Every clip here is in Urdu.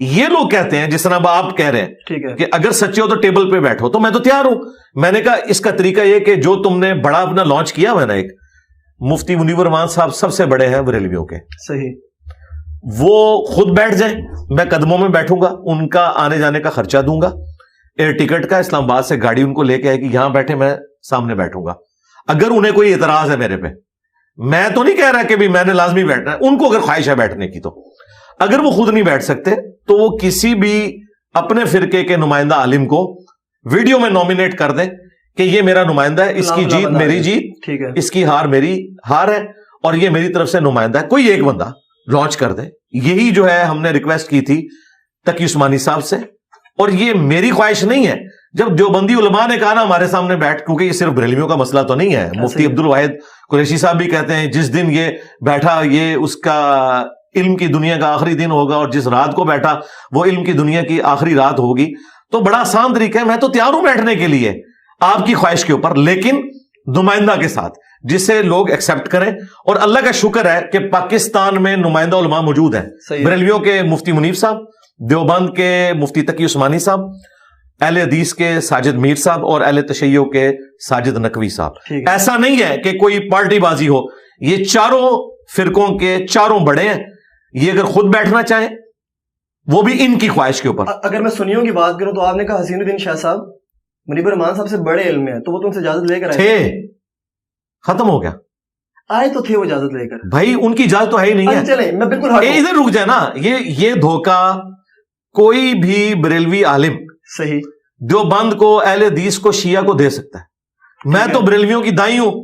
یہ لوگ کہتے ہیں جس طرح آپ کہہ رہے ہیں ٹھیک ہے کہ اگر سچے ہو تو ٹیبل پہ بیٹھو، تو میں تو تیار ہوں. میں نے کہا اس کا طریقہ یہ کہ جو تم نے بڑا اپنا لانچ کیا ہوا ہے نا، ایک مفتی منیب الرحمان صاحب سب سے بڑے ہیں بریلویوں کے، صحیح، وہ خود بیٹھ جائیں، میں قدموں میں بیٹھوں گا، ان کا آنے جانے کا خرچہ دوں گا، ایئر ٹکٹ کا، اسلام آباد سے گاڑی ان کو لے کے آئے کہ یہاں بیٹھے، میں سامنے بیٹھوں گا. اگر انہیں کوئی اعتراض ہے میرے پہ، میں تو نہیں کہہ رہا کہ بھی میں نے لازمی بیٹھنا ہے، ان کو اگر خواہش ہے بیٹھنے کی، تو اگر وہ خود نہیں بیٹھ سکتے تو وہ کسی بھی اپنے فرقے کے نمائندہ عالم کو ویڈیو میں نومینیٹ کر دیں کہ یہ میرا نمائندہ ہے، اس کی جیت میری جیت، ٹھیک ہے، اس کی ہار میری ہار ہے، اور یہ میری طرف سے نمائندہ ہے. کوئی ایک بندہ لانچ کر دے. یہی جو ہے ہم نے ریکویسٹ کی تھی تقی عثمانی صاحب سے، اور یہ میری خواہش نہیں ہے. جب دیوبندی علماء نے کہا نا ہمارے سامنے بیٹھ، کیونکہ یہ صرف بریلویوں کا مسئلہ تو نہیں ہے، مفتی عبد الواحد قریشی صاحب بھی کہتے ہیں جس دن یہ بیٹھا یہ اس کا علم کی دنیا کا آخری دن ہوگا، اور جس رات کو بیٹھا وہ علم کی دنیا کی آخری رات ہوگی. تو بڑا آسان طریقہ ہے، میں تو تیار ہوں بیٹھنے کے لیے آپ کی خواہش کے اوپر، لیکن نمائندہ کے ساتھ جسے لوگ ایکسپٹ کریں. اور اللہ کا شکر ہے کہ پاکستان میں نمائندہ علماء موجود ہیں. بریلویوں کے مفتی منیب صاحب، دیوبند کے مفتی تقی عثمانی صاحب، اہل حدیث کے ساجد میر صاحب، اور اہل تشیع کے ساجد نقوی صاحب. ایسا نہیں ہے کہ کوئی پارٹی بازی ہو، یہ چاروں فرقوں کے چاروں بڑے ہیں. یہ اگر خود بیٹھنا چاہیں وہ بھی ان کی خواہش کے اوپر. اگر میں سنیوں کی بات کروں تو آپ نے کہا حسین الدین شاہ صاحب منیب الرحمان صاحب سے بڑے علم میں ہیں، تو وہ تم سے اجازت لے کر آئے تھے، ختم ہو گیا. آئے تو تھے وہ اجازت لے کر. بھائی ان کی اجازت تو ہے ہی نہیں ہے. چلیں میں بالکل ادھر رک جائے نا. یہ دھوکہ کوئی بھی بریلوی عالم صحیح دیوبند کو، اہل حدیث کو، شیعہ کو دے سکتا ہے. میں تو بریلویوں کی دائی ہوں،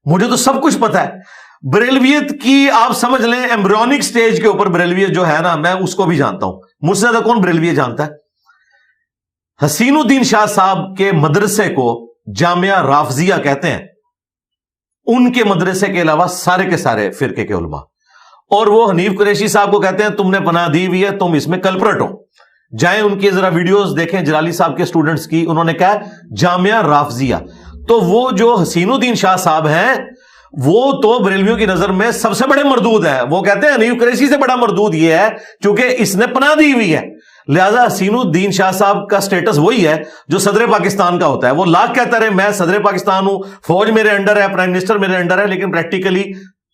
مجھے تو سب کچھ پتا ہے. بریلویت کی آپ سمجھ لیں ایمبریونک سٹیج کے اوپر بریلویت جو ہے نا، میں اس کو بھی جانتا ہوں. مجھ سے زیادہ کون بریلویت جانتا ہے؟ حسین الدین شاہ صاحب کے مدرسے کو جامعہ رافضیہ کہتے ہیں. ان کے مدرسے کے علاوہ سارے کے سارے فرقے کے علماء، اور وہ حنیف قریشی صاحب کو کہتے ہیں تم نے پناہ دی ہوئی ہے، تم اس میں کلپرٹ ہو. جائیں ان کی ذرا ویڈیوز دیکھیں جلالی صاحب کے سٹوڈنٹس کی، انہوں نے کہا جامعہ رافضیہ. تو وہ جو حسین الدین شاہ صاحب ہیں وہ تو بریلویوں کی نظر میں سب سے بڑے مردود ہیں. وہ کہتے ہیں حنیف قریشی سے بڑا مردود یہ ہے کیونکہ اس نے پناہ دی ہوئی ہے. لہذا حسین الدین شاہ صاحب کا سٹیٹس وہی ہے جو صدر پاکستان کا ہوتا ہے. وہ لاکھ کہتا رہے میں صدر پاکستان ہوں، فوج میرے انڈر ہے، پرائم منسٹر میرے انڈر ہے، لیکن پریکٹیکلی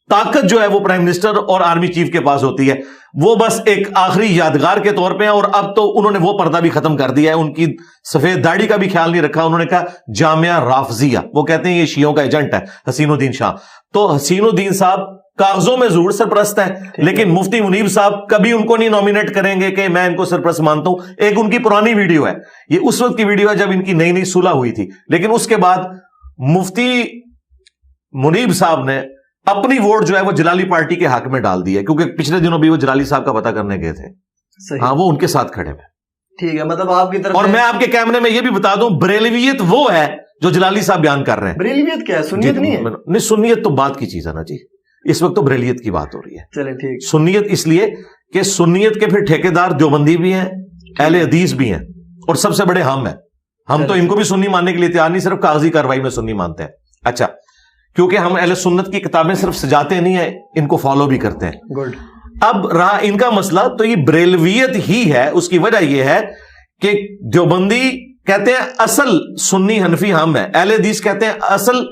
طاقت جو ہے وہ پرائم منسٹر اور آرمی چیف کے پاس ہوتی ہے. وہ بس ایک آخری یادگار کے طور پہ ہیں. اور اب تو انہوں نے وہ پردہ بھی ختم کر دیا ہے، ان کی سفید داڑھی کا بھی خیال نہیں رکھا. انہوں نے کہا جامعہ رافضیہ. وہ کہتے ہیں یہ شیعوں کا ایجنٹ ہے حسین الدین شاہ. تو حسین الدین صاحب کاغذوں میں ضرور سرپرست ہیں، لیکن مفتی منیب صاحب کبھی ان کو نہیں نومینیٹ کریں گے کہ میں ان کو سرپرست مانتا ہوں. ایک ان کی پرانی ویڈیو ہے، یہ اس وقت کی ویڈیو ہے جب ان کی نئی نئی صلح ہوئی تھی. لیکن اس کے بعد مفتی منیب صاحب نے اپنی ووٹ جو ہے وہ جلالی پارٹی کے حق میں ڈال دی ہے، کیونکہ پچھلے دنوں بھی وہ جلالی صاحب کا پتہ کرنے گئے تھے. ہاں وہ ان کے ساتھ کھڑے ہوئے. ٹھیک ہے، مطلب آپ کی طرف. اور میں آپ کے کیمرے میں یہ بھی بتا دوں بریلویت وہ ہے جو جلالی صاحب بیان کر رہے ہیں. بریلویت کیا ہے؟ سنیت نہیں ہے؟ نہیں، سنیت تو بات کی چیز ہے نا جی. اس وقت تو بریلیت کی بات ہو رہی ہے. چلے ٹھیک. سنیت اس لیے کہ سنیت کے پھر ٹھیکیدار دیوبندی بھی ہیں، اہل حدیث بھی ہیں، اور سب سے بڑے ہم ہیں. ہم تو ان کو بھی سنی ماننے کے لیے تیار نہیں، صرف کاغذی کاروائی میں سنی مانتے ہیں. اچھا، کیونکہ ہم اہل سنت کی کتابیں صرف سجاتے نہیں ہیں، ان کو فالو بھی کرتے ہیں. گڈ. اب رہا ان کا مسئلہ، تو یہ بریلویت ہی ہے. اس کی وجہ یہ ہے کہ دیوبندی کہتے ہیں اصل سنی حنفی ہم ہیں، اہل حدیث کہتے ہیں اصل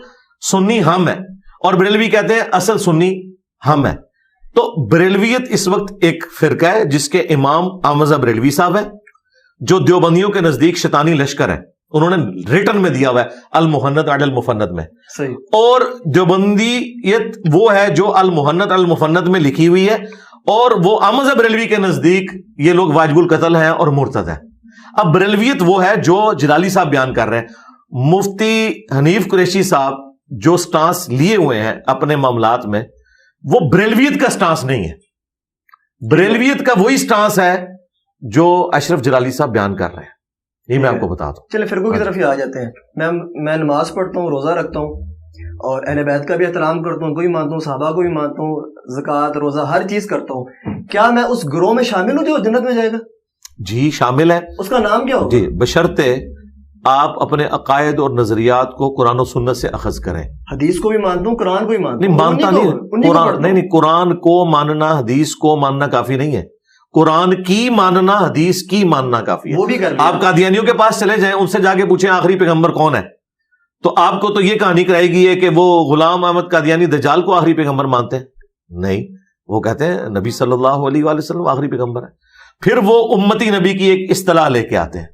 سنی ہم ہیں، اور بریلوی کہتے ہیں اصل سنی ہم ہیں. تو بریلویت اس وقت ایک فرقہ ہے جس کے امام احمد بریلوی صاحب ہیں، جو دیوبندیوں کے نزدیک شیطانی لشکر ہے. انہوں نے ریٹن میں دیا ہوا ہے المحنت علی المفند میں. صحیح. اور دیوبندیت وہ ہے جو المحنت علی المفند میں لکھی ہوئی ہے، اور وہ احمد بریلوی کے نزدیک یہ لوگ واجب القتل ہیں اور مرتد ہیں. اب بریلویت وہ ہے جو جلالی صاحب بیان کر رہے ہیں. مفتی حنیف قریشی صاحب جو سٹانس لیے ہوئے ہیں اپنے معاملات میں، وہ بریلویت کا سٹانس نہیں ہے. بریلویت کا وہی سٹانس ہے جو اشرف جلالی صاحب بیان کر رہے ہیں. یہ میں آپ کو بتا دوں. چلے فرقوں کی طرف ہی آ جاتے ہیں. میں نماز پڑھتا ہوں، روزہ رکھتا ہوں، اور اہل بیت کا بھی احترام کرتا ہوں، کوئی مانتا ہوں، صحابہ کو بھی مانتا ہوں، زکوٰۃ روزہ ہر چیز کرتا ہوں. کیا میں اس گروہ میں شامل ہوں جو جنت میں جائے گا؟ جی شامل ہے. اس کا نام کیا ہوگا؟ جی بشرطے آپ اپنے عقائد اور نظریات کو قرآن و سنت سے اخذ کریں. حدیث کو بھی مانتا ہوں، قرآن کو بھی مانتا ہوں. نہیں مانتا نہیں، قرآن نہیں، قرآن کو ماننا حدیث کو ماننا کافی نہیں ہے. قرآن کی ماننا حدیث کی ماننا کافی ہے. وہ بھی کر لیا. آپ قادیانیوں کے پاس چلے جائیں, ان سے جا کے پوچھیں آخری پیغمبر کون ہے, تو آپ کو تو یہ کہانی کرائی گئی ہے کہ وہ غلام احمد قادیانی دجال کو آخری پیغمبر مانتے ہیں. نہیں, وہ کہتے ہیں نبی صلی اللہ علیہ وآلہ وسلم آخری پیغمبر ہے. پھر وہ امتی نبی کی ایک اصطلاح لے کے آتے ہیں,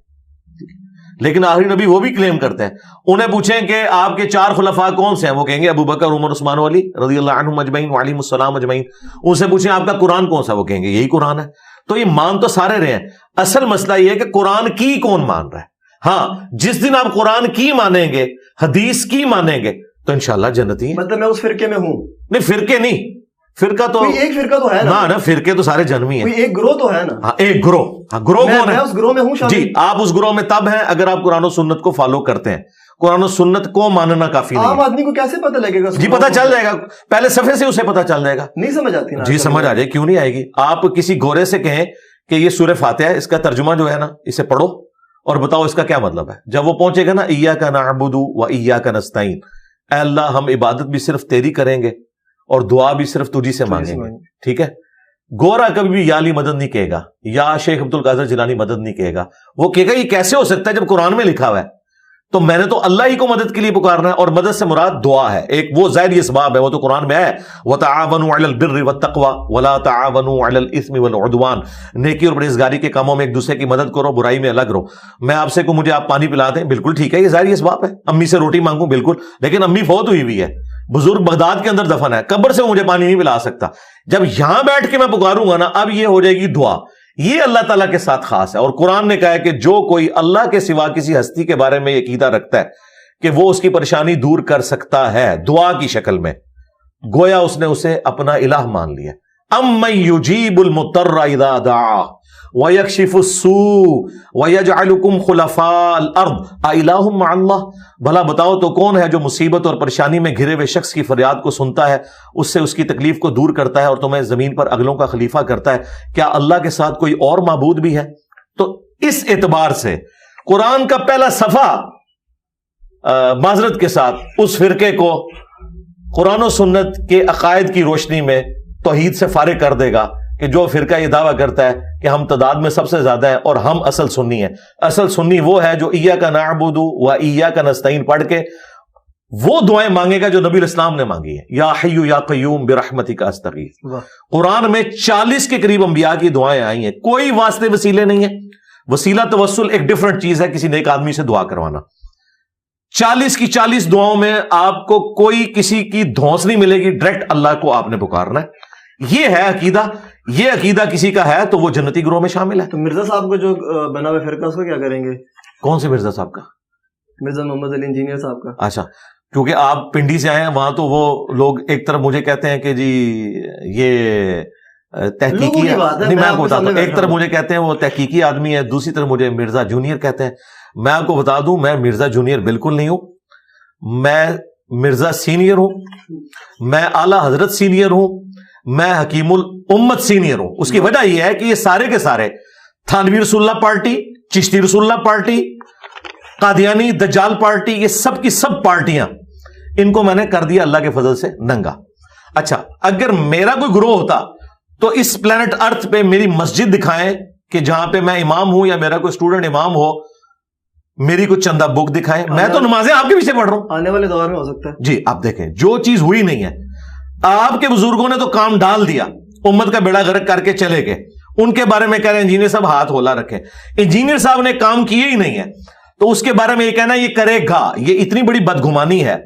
لیکن آخری نبی وہ بھی کلیم کرتے ہیں. انہیں پوچھیں کہ آپ کے 4 خلفاء کون سے ہیں, وہ کہیں گے ابو بکر, عمر, عثمان و علی رضی اللہ عنہم اجمعین وعلیہم السلام اجمعین. ان سے پوچھیں آپ کا قرآن کون سا, وہ کہیں گے یہی قرآن ہے. تو یہ مان تو سارے رہے ہیں, اصل مسئلہ یہ ہے کہ قرآن کی کون مان رہا ہے. ہاں, جس دن آپ قرآن کی مانیں گے, حدیث کی مانیں گے, تو انشاءاللہ جنتی ہیں. مطلب میں اس فرقے میں ہوں؟ نہیں, فرقے نہیں, فرقہ تو ایک فرقہ تو ہے نا, فرقے تو سارے جنمی ہیں. ایک گروہ تو ہے نا. ہاں, ایک گروہ. ہاں, گروہ کون ہے؟ اس گروہ میں ہوں. جی, آپ اس گروہ میں تب ہیں اگر آپ قرآن و سنت کو فالو کرتے ہیں. قرآن و سنت کو ماننا کافی نہیں. عام آدمی کو کیسے پتہ لگے گا؟ جی پتہ چل جائے گا, پہلے صفحے سے اسے پتہ چل جائے گا. نہیں سمجھ آتی نا؟ جی سمجھ آ جائے, کیوں نہیں آئے گی. آپ کسی گورے سے کہیں کہ یہ سورہ فاتحہ ہے, اس کا ترجمہ جو ہے نا, اسے پڑھو اور بتاؤ اس کا کیا مطلب ہے. جب وہ پہنچے گا نا ایاک نعبد و ایاک نستعین, اے اللہ ہم عبادت بھی صرف تیری کریں گے اور دعا بھی صرف تجھی سے مانگیں گے, ٹھیک ہے. گورا کبھی بھی یا علی مدد نہیں کہے گا, یا شیخ عبد القادر جیلانی مدد نہیں کہے گا. وہ کہے گا یہ کیسے ہو سکتا ہے جب قرآن میں لکھا ہوا ہے. تو میں نے تو اللہ ہی کو مدد کے لیے پکارنا ہے, اور مدد سے مراد دعا ہے. ایک وہ ظاہری اسباب ہے, وہ تو قرآن میں ہے, وَتَعَاوَنُوا عَلَى الْبِرِّ وَالتَّقْوَى وَلَا تَعَاوَنُوا عَلَى الْإِثْمِ وَالْعُدْوَانِ. نیکی اور پرہیزگاری کے کاموں میں ایک دوسرے کی مدد کرو, برائی میں الگ رہو. میں آپ سے کو مجھے آپ پانی پلا دیں, بالکل ٹھیک ہے, یہ ظاہری اسباب ہے. امی سے روٹی مانگوں, بالکل, لیکن امی فوت ہوئی ہوئی ہے, بزرگ بغداد کے اندر دفن ہے, قبر سے مجھے پانی نہیں پلا سکتا. جب یہاں بیٹھ کے میں پکاروں گا نا, اب یہ ہو جائے گی دعا. یہ اللہ تعالیٰ کے ساتھ خاص ہے. اور قرآن نے کہا ہے کہ جو کوئی اللہ کے سوا کسی ہستی کے بارے میں عقیدہ رکھتا ہے کہ وہ اس کی پریشانی دور کر سکتا ہے دعا کی شکل میں, گویا اس نے اسے اپنا الہ مان لیا. امن یجیب المضطر اذا دعا ویکشف السوء ویجعلکم خلفاء الارض االہ مع اللہ. بھلا بتاؤ تو کون ہے جو مصیبت اور پریشانی میں گھرے ہوئے شخص کی فریاد کو سنتا ہے, اس سے اس کی تکلیف کو دور کرتا ہے, اور تمہیں زمین پر اگلوں کا خلیفہ کرتا ہے. کیا اللہ کے ساتھ کوئی اور معبود بھی ہے؟ تو اس اعتبار سے قرآن کا پہلا صفحہ معذرت کے ساتھ اس فرقے کو قرآن و سنت کے عقائد کی روشنی میں توحید سے فارغ کر دے گا کہ جو فرقہ یہ دعویٰ کرتا ہے کہ ہم تعداد میں سب سے زیادہ ہیں اور ہم اصل سنی ہیں. اصل سنی وہ ہے جو ایاک نعبد و ایاک نستعین پڑھ کے وہ دعائیں مانگے گا جو نبی الاسلام نے مانگی ہے. یا حی یا قیوم برحمتک استغیث. قرآن میں 40 کے قریب انبیاء کی دعائیں آئی ہیں, کوئی واسطے وسیلے نہیں ہیں. وسیلہ توسل ایک ڈیفرنٹ چیز ہے, کسی نیک آدمی سے دعا کروانا. 40 کی 40 دعاؤں میں آپ کو کوئی کسی کی دھونس نہیں ملے گی, ڈائریکٹ اللہ کو آپ نے پکارنا ہے. یہ ہے عقیدہ. یہ عقیدہ کسی کا ہے تو وہ جنتی گروہ میں شامل ہے. تو مرزا صاحب کو جو بنا ہوئے فرقہ اس کو کیا کریں گے؟ کون سے مرزا صاحب کا؟ مرزا محمد علی انجینئر صاحب کا. اچھا, کیونکہ آپ پنڈی سے آئے ہیں, وہاں تو وہ لوگ ایک طرف مجھے کہتے ہیں کہ جی یہ تحقیقی نہیں, میں آپ کو بتاتا ہوں, ایک طرف مجھے کہتے ہیں وہ تحقیقی آدمی ہے, دوسری طرف مجھے مرزا جونیئر کہتے ہیں. میں آپ کو بتا دوں, میں مرزا جونیئر بالکل نہیں ہوں, میں مرزا سینئر ہوں, میں اعلی حضرت سینئر ہوں, میں حکیم الامت سینئر ہوں. اس کی وجہ یہ ہے کہ یہ سارے کے سارے تھانوی رسول اللہ پارٹی, چشتی رسول اللہ پارٹی, قادیانی دجال پارٹی, یہ سب کی سب پارٹیاں, ان کو میں نے کر دیا اللہ کے فضل سے ننگا. اچھا, اگر میرا کوئی گروہ ہوتا تو اس پلانٹ ارتھ پہ میری مسجد دکھائیں کہ جہاں پہ میں امام ہوں, یا میرا کوئی اسٹوڈنٹ امام ہو, میری کوئی چندہ بک دکھائیں. میں تو نمازیں آپ کے پیچھے پڑھ رہا ہوں, آنے والے دور میں ہو سکتا ہے. جی آپ دیکھیں, جو چیز ہوئی نہیں ہے, آپ کے بزرگوں نے تو کام ڈال دیا, امت کا بیڑا غرق کر کے چلے گئے. ان کے بارے میں کہہ رہے ہیں انجینئر صاحب ہاتھ ہولا رکھیں. انجینئر صاحب نے کام کیے ہی نہیں ہے, تو اس کے بارے میں یہ کہنا یہ کرے گا, یہ اتنی بڑی بدگمانی ہے.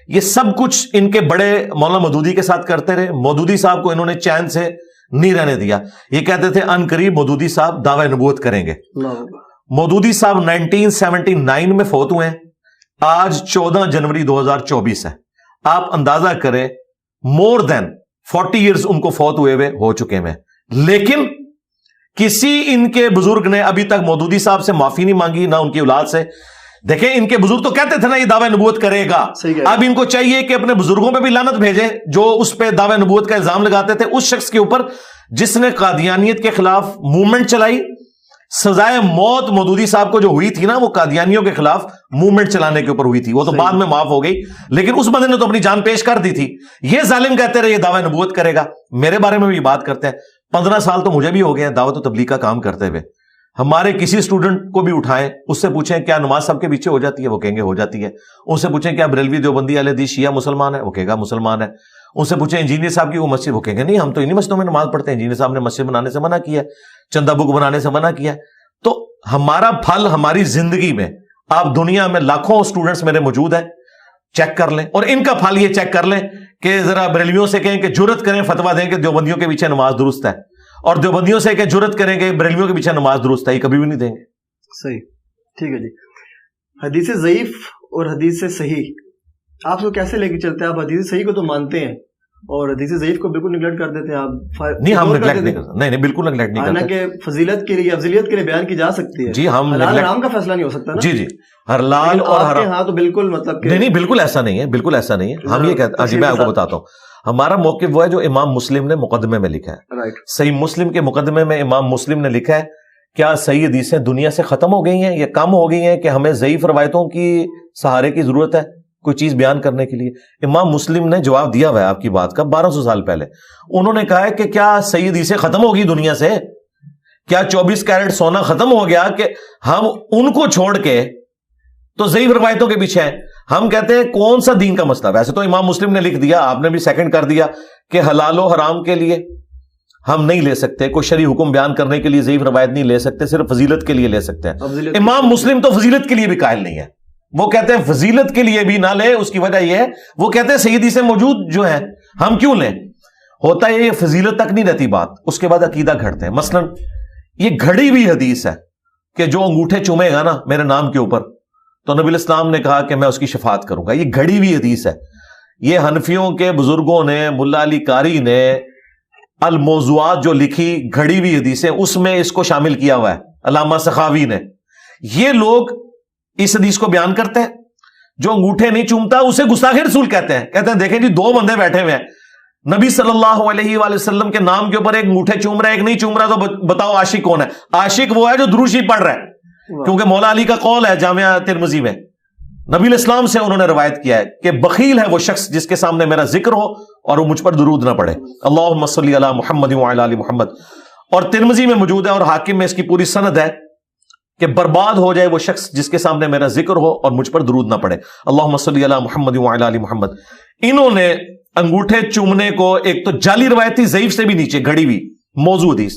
یہ سب کچھ ان کے بڑے مولانا مودودی کے ساتھ کرتے رہے. مودودی صاحب کو انہوں نے چین سے نہیں رہنے دیا. یہ کہتے تھے ان قریب مودودی صاحب دعوی نبوت کریں گے. مودودی صاحب 1979 میں فوت ہوئے ہیں, آج 14 جنوری 2024 ہے. آپ اندازہ کریں, مور دین 40 ایئرز ان کو فوت ہوئے ہو چکے ہیں, لیکن کسی ان کے بزرگ نے ابھی تک مودودی صاحب سے معافی نہیں مانگی, نہ ان کی اولاد سے. دیکھیں, ان کے بزرگ تو کہتے تھے نا یہ دعوی نبوت کرے گا. اب ان کو چاہیے کہ اپنے بزرگوں پہ بھی لعنت بھیجیں جو اس پہ دعوی نبوت کا الزام لگاتے تھے, اس شخص کے اوپر جس نے قادیانیت کے خلاف موومنٹ چلائی. سزائے موت مودودی صاحب کو جو ہوئی تھی نا, وہ قادیانیوں کے خلاف موومنٹ چلانے کے اوپر ہوئی تھی. وہ تو بعد میں معاف ہو گئی, لیکن اس بندے نے تو اپنی جان پیش کر دی تھی. یہ ظالم کہتے رہے یہ دعوی نبوت کرے گا. میرے بارے میں بھی بات کرتے ہیں, 15 سال تو مجھے بھی ہو گئے ہیں دعوت و تبلیغ کا کام کرتے ہوئے. ہمارے کسی اسٹوڈنٹ کو بھی اٹھائیں, اس سے پوچھیں کیا نماز سب کے پیچھے ہو جاتی ہے, وہ کہیں گے ہو جاتی ہے. ان سے پوچھیں کیا بریلوی دیوبندی اہل حدیث شیعہ مسلمان ہے, وہ کہے گا مسلمان ہے. ان سے پوچھیں انجینئر صاحب کی وہ مسجد, وہ کہیں گے نہیں ہم تو انہی مسجدوں میں نماز پڑھتے ہیں, انجینئر صاحب نے مسجد بنانے سے منع کیا ہے, چندہ بک بنانے سے منع کیا ہے. تو ہمارا پھل ہماری زندگی میں, آپ دنیا میں لاکھوں اسٹوڈنٹس میرے موجود ہیں, چیک کر لیں, اور ان کا پھل یہ چیک کر لیں کہ ذرا بریلویوں سے کہیں کہ جرت کریں فتوا دیں کہ دیوبندیوں کے پیچھے نماز درست ہے, اور دیوبندیوں سے کہ جرت کریں کہ بریلویوں کے پیچھے نماز درست ہے, یہ کبھی بھی نہیں دیں گے. صحیح, ٹھیک ہے جی. حدیث ضعیف اور حدیث صحیح آپ کو کیسے لے کے چلتے ہیں؟ آپ حدیث صحیح کو تو مانتے ہیں اور حدیث ضعیف کو بالکل نگلیکٹ کر دیتے ہیں آپ. نہیں, ہم نگلیکٹ نہیں کرتے, نہیں بالکل نگلیکٹ نہیں کرتے. حالانکہ فضیلت کے لیے افضلیت کے لیے بیان کی جا سکتی ہے. جی, ہم حلال حرام کا فیصلہ نہیں ہو سکتا نا. جی جی, حلال اور حرام. ہاں تو بالکل مطلب نہیں بالکل ایسا نہیں ہے, بالکل ایسا نہیں ہے. ہم یہ کہتے ہیں, میں آپ کو بتاتا ہوں, ہمارا موقف وہ ہے جو امام مسلم نے مقدمے میں لکھا ہے. صحیح مسلم کے مقدمے میں امام مسلم نے لکھا ہے کیا صحیح حدیثیں دنیا سے ختم ہو گئی ہیں یا کم ہو گئی ہیں کہ ہمیں ضعیف روایتوں کی سہارے کی ضرورت ہے کوئی چیز بیان کرنے کے لیے. امام مسلم نے جواب دیا ہوا ہے آپ کی بات کا 1200 سال پہلے. انہوں نے کہا ہے کہ کیا صحیح حدیثیں ختم ہو گئی دنیا سے, کیا 24 کیرٹ سونا ختم ہو گیا کہ ہم ان کو چھوڑ کے تو ضعیف روایتوں کے پیچھے ہیں. ہم کہتے ہیں کون سا دین کا مسئلہ. ویسے تو امام مسلم نے لکھ دیا, آپ نے بھی سیکنڈ کر دیا کہ حلال و حرام کے لیے ہم نہیں لے سکتے, کوئی شرعی حکم بیان کرنے کے لیے ضعیف روایت نہیں لے سکتے, صرف فضیلت کے لیے لے سکتے ہیں. امام مسلم تو فضیلت کے لیے بھی قائل نہیں ہے, وہ کہتے ہیں فضیلت کے لیے بھی نہ لے. اس کی وجہ یہ ہے وہ کہتے ہیں صحیح حدیثیں موجود جو ہیں ہم کیوں لیں. ہوتا ہے یہ فضیلت تک نہیں رہتی بات, اس کے بعد عقیدہ گھڑتے ہیں. مثلا یہ گھڑی ہوئی حدیث ہے کہ جو انگوٹھے چومے گا نا میرے نام کے اوپر تو نبی الاسلام نے کہا کہ میں اس کی شفاعت کروں گا. یہ گھڑی ہوئی حدیث ہے. یہ حنفیوں کے بزرگوں نے, ملا علی قاری نے الموضوعات جو لکھی گھڑی ہوئی حدیثیں, اس میں اس کو شامل کیا ہوا ہے, علامہ سخاوی نے. یہ لوگ اس حدیث کو بیان کرتے ہیں, جو انگوٹھے نہیں چومتا اسے گستاخ رسول کہتے ہیں. کہتے ہیں دیکھیں جی 2 بندے بیٹھے ہوئے ہیں, نبی صلی اللہ علیہ وآلہ وسلم کے نام کے اوپر ایک انگوٹھے چوم رہا ہے, ایک نہیں چوم رہا, تو بتاؤ عاشق کون ہے؟ عاشق وہ ہے جو درود شریف پڑھ رہا ہے, کیونکہ مولا علی کا قول ہے جامعہ ترمذی میں, نبی الاسلام سے انہوں نے روایت کیا ہے کہ بخیل ہے وہ شخص جس کے سامنے میرا ذکر ہو اور وہ مجھ پر درود نہ پڑھے. اللہم صلی علی محمد وعلی آل محمد. اور ترمذی میں موجود ہے اور حاکم میں اس کی پوری سند ہے کہ برباد ہو جائے وہ شخص جس کے سامنے میرا ذکر ہو اور مجھ پر درود نہ پڑھے. اللہم صلی علی محمد وعلی آل محمد. انہوں نے انگوٹھے چومنے کو ایک تو جعلی روایت تھی, ضعیف سے بھی نیچے گھڑی ہوئی موضوع حدیث,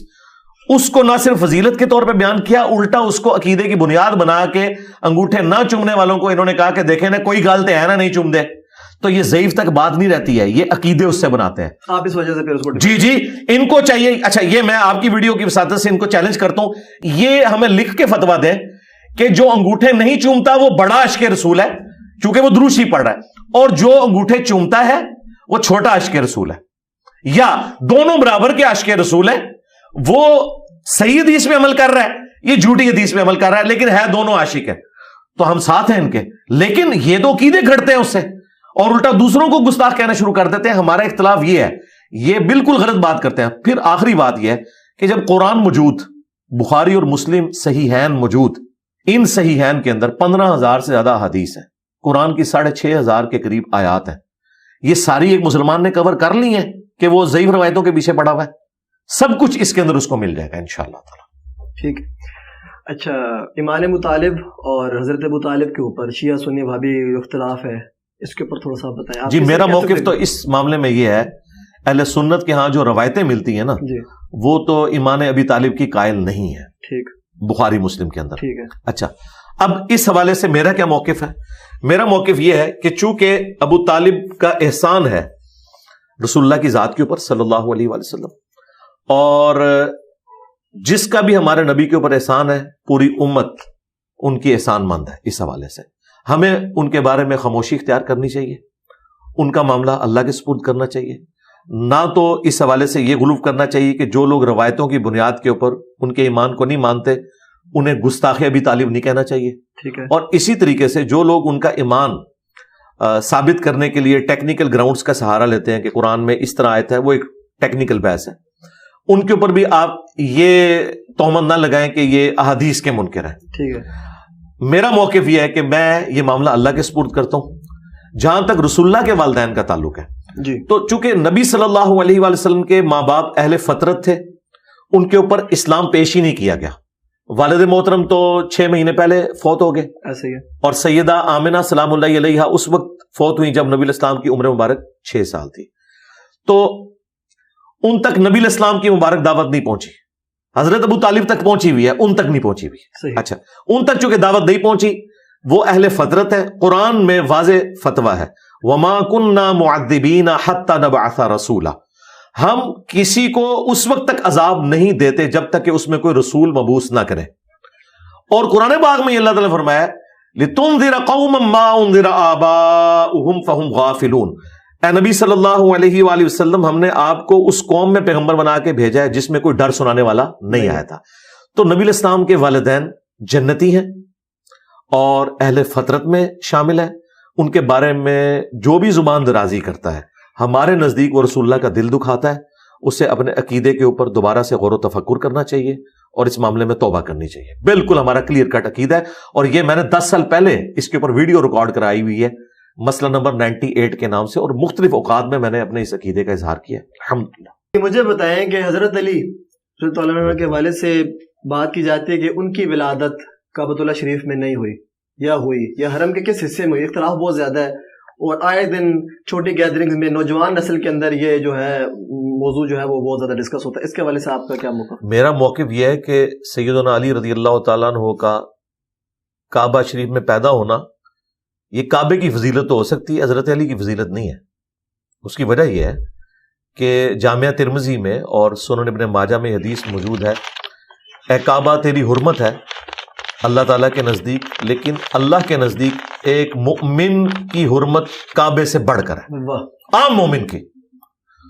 اس کو نہ صرف فضیلت کے طور پہ بیان کیا, الٹا اس کو عقیدے کی بنیاد بنا کے انگوٹھے نہ چومنے والوں کو انہوں نے کہا کہ دیکھیں نا کوئی گالتے ہیں نا نہیں چوم دے. تو یہ ضعیف تک بات نہیں رہتی ہے, یہ عقیدے اس سے بناتے ہیں. آپ اس وجہ سے پھر اس کو جی ان کو چاہیے. اچھا یہ میں آپ کی ویڈیو کی وساطت سے ان کو چیلنج کرتا ہوں, یہ ہمیں لکھ کے فتوا دیں کہ جو انگوٹھے نہیں چومتا وہ بڑا عاشق رسول ہے کیونکہ وہ درود شریف پڑھ رہا ہے, اور جو انگوٹھے چومتا ہے وہ چھوٹا عاشق رسول ہے, یا دونوں برابر کے عاشق رسول ہیں. وہ صحیح حدیث میں عمل کر رہا ہے, یہ جھوٹی حدیث میں عمل کر رہا ہے, لیکن ہے دونوں عاشق ہیں, تو ہم ساتھ ہیں ان کے. لیکن یہ تو عقیدے گھڑتے ہیں اس سے اور الٹا دوسروں کو گستاخ کہنا شروع کر دیتے ہیں. ہمارا اختلاف یہ ہے, یہ بالکل غلط بات کرتے ہیں. پھر آخری بات یہ ہے کہ جب قرآن موجود, بخاری اور مسلم صحیحین موجود, ان صحیحین کے اندر 15,000 سے زیادہ حدیث ہیں, قرآن کی 6,500 کے قریب آیات ہیں. یہ ساری ایک مسلمان نے کور کر لی ہیں کہ وہ ضعیف روایتوں کے پیچھے پڑا ہوا ہے. سب کچھ اس کے اندر اس کو مل جائے گا انشاءاللہ تعالی. ٹھیک. اچھا, ایمان مطالب اور حضرت ابو طالب کے اوپر شیعہ سنی وہابی اختلاف ہے, اس کے اوپر تھوڑا سا بتائیں. جی میرا موقف تو اس معاملے میں یہ ہے, اہل سنت کے ہاں جو روایتیں ملتی ہیں نا وہ تو ایمان ابی طالب کی قائل نہیں ہے. ٹھیک, بخاری مسلم کے اندر. ٹھیک ہے. اچھا, اب اس حوالے سے میرا کیا موقف ہے؟ میرا موقف یہ ہے کہ چونکہ ابو طالب کا احسان ہے رسول اللہ کی ذات کے اوپر صلی اللہ علیہ وآلہ وسلم, اور جس کا بھی ہمارے نبی کے اوپر احسان ہے پوری امت ان کی احسان مند ہے. اس حوالے سے ہمیں ان کے بارے میں خاموشی اختیار کرنی چاہیے, ان کا معاملہ اللہ کے سپرد کرنا چاہیے. نہ تو اس حوالے سے یہ غلو کرنا چاہیے کہ جو لوگ روایتوں کی بنیاد کے اوپر ان کے ایمان کو نہیں مانتے انہیں گستاخ ابی طالب نہیں کہنا چاہیے. ٹھیک ہے. اور اسی طریقے سے جو لوگ ان کا ایمان ثابت کرنے کے لیے ٹیکنیکل گراؤنڈز کا سہارا لیتے ہیں کہ قرآن میں اس طرح آیت ہے, وہ ایک ٹیکنیکل بحث ہے, ان کے اوپر بھی آپ یہ تہمت نہ لگائیں کہ یہ احادیث کے منکر ہیں. ٹھیک ہے. میرا موقف یہ ہے کہ میں یہ معاملہ اللہ کے سپرد کرتا ہوں. جہاں تک رسول اللہ کے والدین کا تعلق ہے, تو چونکہ نبی صلی اللہ علیہ وآلہ وسلم کے ماں باپ اہل فطرت تھے, ان کے اوپر اسلام پیش ہی نہیں کیا گیا. والد محترم تو 6 مہینے پہلے فوت ہو گئے, ایسے ہی ہے. اور سیدہ آمنہ سلام اللہ علیہا اس وقت فوت ہوئی جب نبی الاسلام کی عمر مبارک 6 سال تھی. تو ان تک نبی الاسلام کی مبارک دعوت نہیں پہنچی. حضرت ابو طالب تک پہنچی ہوئی ہے, ان تک نہیں پہنچی ہوئی. اچھا, ان تک چونکہ دعوت نہیں پہنچی, وہ اہل فطرت ہے. قرآن میں واضح فتویٰ ہے, وَمَا كُنَّا مُعَذِّبِينَ حَتَّى نَبْعَثَ رَسُولًا, ہم کسی کو اس وقت تک عذاب نہیں دیتے جب تک کہ اس میں کوئی رسول مبعوث نہ کرے. اور قرآن پاک میں اللہ تعالیٰ نے فرمایا لِتُنذِرَ قَوْمًا مَّا أُنذِرَ آبَاؤُهُمْ فَهُمْ غَافِلُونَ, اے نبی صلی اللہ علیہ وآلہ وسلم, ہم نے آپ کو اس قوم میں پیغمبر بنا کے بھیجا ہے جس میں کوئی ڈر سنانے والا نہیں آیا تھا. تو نبی الاسلام کے والدین جنتی ہیں اور اہل فطرت میں شامل ہیں. ان کے بارے میں جو بھی زبان درازی کرتا ہے, ہمارے نزدیک وہ رسول اللہ کا دل دکھاتا ہے. اسے اپنے عقیدے کے اوپر دوبارہ سے غور و تفکر کرنا چاہیے اور اس معاملے میں توبہ کرنی چاہیے. بالکل ہمارا کلیئر کٹ عقیدہ ہے, اور یہ میں نے 10 سال پہلے اس کے اوپر ویڈیو ریکارڈ کرائی ہوئی ہے, مسئلہ نمبر 98 کے نام سے, اور مختلف اوقات میں نے اپنے اس عقیدے کا اظہار کیا. الحمدللہ. مجھے بتائیں کہ حضرت علی رضی اللہ عنہ کے والد سے بات کی جاتی ہے کہ ان کی ولادت کعبۃ اللہ شریف میں نہیں ہوئی یا ہوئی, یا حرم کے کس حصے میں ہوئی. اختلاف بہت زیادہ ہے, اور آئے دن چھوٹی گیدرنگز میں نوجوان نسل کے اندر یہ جو ہے موضوع جو ہے وہ بہت زیادہ ڈسکس ہوتا ہے. اس کے حوالے سے آپ کا کیا موقف؟ میرا موقف یہ ہے کہ سیدنا علی رضی اللہ تعالیٰ عنہ کا کعبہ شریف میں پیدا ہونا یہ کعبے کی فضیلت تو ہو سکتی ہے, حضرت علی کی فضیلت نہیں ہے. اس کی وجہ یہ ہے کہ جامعہ ترمذی میں اور سنن ابن ماجہ میں حدیث موجود ہے, اے کعبہ تیری حرمت ہے اللہ تعالیٰ کے نزدیک, لیکن اللہ کے نزدیک ایک مومن کی حرمت کعبے سے بڑھ کر ہے, عام مومن کی.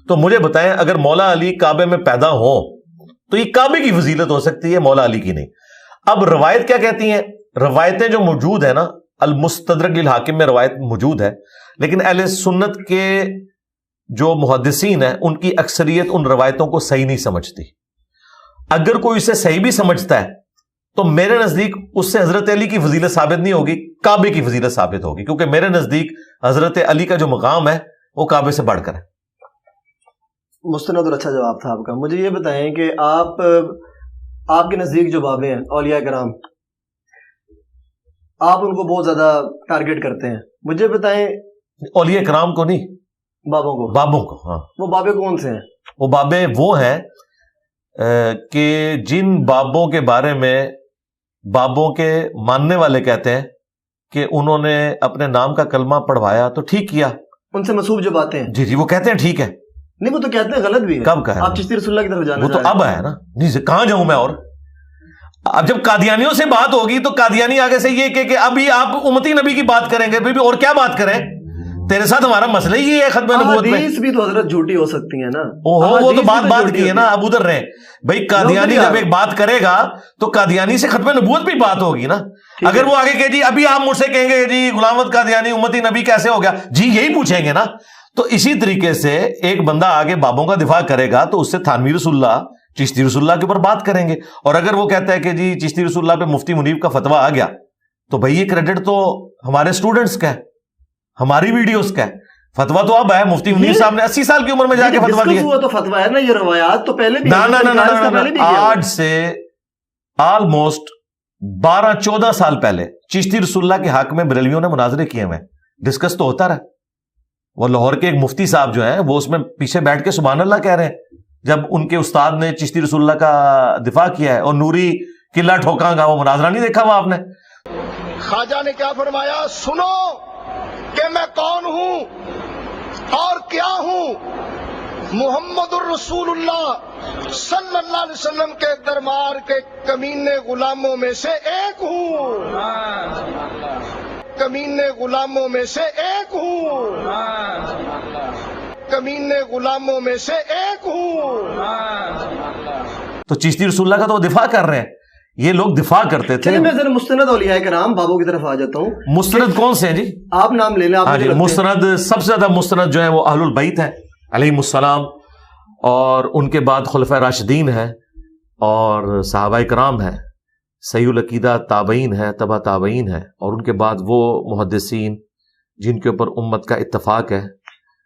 تو مجھے بتائیں, اگر مولا علی کعبے میں پیدا ہوں تو یہ کعبے کی فضیلت ہو سکتی ہے, مولا علی کی نہیں. اب روایت کیا کہتی ہیں؟ روایتیں جو موجود ہیں نا, المستدرک للحاکم میں روایت موجود ہے, لیکن اہل سنت کے جو محدثین ہیں ان کی اکثریت ان روایتوں کو صحیح نہیں سمجھتی. اگر کوئی اسے صحیح بھی سمجھتا ہے تو میرے نزدیک اس سے حضرت علی کی فضیلت ثابت نہیں ہوگی, کعبے کی فضیلت ثابت ہوگی, کیونکہ میرے نزدیک حضرت علی کا جو مقام ہے وہ کعبے سے بڑھ کر ہے. مستند اور اچھا جواب تھا آپ کا. مجھے یہ بتائیں کہ آپ کے نزدیک جو بابے ہیں اولیاء کرام, آپ ان کو بہت زیادہ ٹارگٹ کرتے ہیں. مجھے بتائیں, اولیاء کرام کو نہیں, بابوں کو. ہاں, وہ بابے کون سے ہیں؟ وہ بابے وہ ہیں کہ جن بابوں کے بارے میں بابوں کے ماننے والے کہتے ہیں کہ انہوں نے اپنے نام کا کلمہ پڑھوایا تو ٹھیک کیا. ان سے منسوب جو باتیں ہیں, جی وہ کہتے ہیں ٹھیک ہے. نہیں, وہ تو کہتے ہیں غلط بھی ہے. کب کہا؟ آپ چشتی رسول اللہ کی طرف جانا وہ تو اب ہے نا. نہیں, کہاں جاؤں میں. اور اب جب قادیانیوں سے بات ہوگی تو قادیانی آگے سے یہ کہ ابھی آپ امتی نبی کی بات کریں گے, اور کیا بات کریں, تیرے ساتھ ہمارا مسئلہ ہی ہے ختم نبوت میں. حدیث بھی تو حضرت جھوٹی ہو سکتی ہے نا. وہ تو بات کی ہے نا, اب ادھر رہے بھائی. قادیانی جب ایک بات کرے گا تو قادیانی سے ختم نبوت بھی بات ہوگی نا. اگر وہ آگے کہ جی ابھی آپ مجھ سے کہیں گے جی غلام احمد قادیانی امتی نبی کیسے ہو گیا, جی یہی پوچھیں گے نا. تو اسی طریقے سے ایک بندہ آگے بابوں کا دفاع کرے گا تو اس سے تھانوی رسول اللہ, چشتی رسول اللہ کے اوپر بات کریں گے. اور اگر وہ کہتا ہے کہ جی چشتی رسول اللہ پہ مفتی منیب کا فتویٰ آ گیا تو بھائی یہ کریڈٹ تو ہمارے اسٹوڈنٹس کا ہے, ہماری ویڈیوز کا ہے. فتویٰ تو اب ہے, مفتی منیر صاحب نے 80 سال کی عمر میں جا کے فتویٰ دیا. تو فتویٰ ہے نا, یہ روایات تو پہلے بھی آج سے آلموسٹ 12-14 سال پہلے چشتی رسول اللہ کے حق میں بریلویوں نے مناظرے کیے ہوئے, ڈسکس تو ہوتا رہا. وہ لاہور کے ایک مفتی صاحب جو ہیں وہ اس میں پیچھے بیٹھ کے سبحان اللہ کہہ رہے ہیں جب ان کے استاد نے چشتی رسول اللہ کا دفاع کیا ہے. اور نوری قلعہ ٹھوکاں گا, وہ مناظرہ نہیں دیکھا وہ آپ نے؟ خواجہ نے کیا فرمایا, سنو کہ میں کون ہوں اور کیا ہوں. محمد الرسول اللہ صلی اللہ علیہ وسلم کے دربار کے کمینے غلاموں میں سے ایک ہوں, کمینے غلاموں میں سے ایک ہوں, کمینے غلاموں میں سے ایک ہوں. تو چشتی رسول اللہ کا تو وہ دفاع کر رہے ہیں, یہ لوگ دفاع کرتے تھے. میں ذرا مستند اولیاء کرام بابوں کی طرف آ جاتا ہوں. مستند کون سے ہیں جی؟ آپ نام لے لیں. ہاں جی, مستند سب سے زیادہ مستند جو ہیں وہ اہل البیت ہیں علیہم السلام, اور ان کے بعد خلفائے راشدین ہیں اور صحابہ کرام ہیں, صحیح العقیدہ تابعین ہے, تبع تابعین ہے, اور ان کے بعد وہ محدثین جن کے اوپر امت کا اتفاق ہے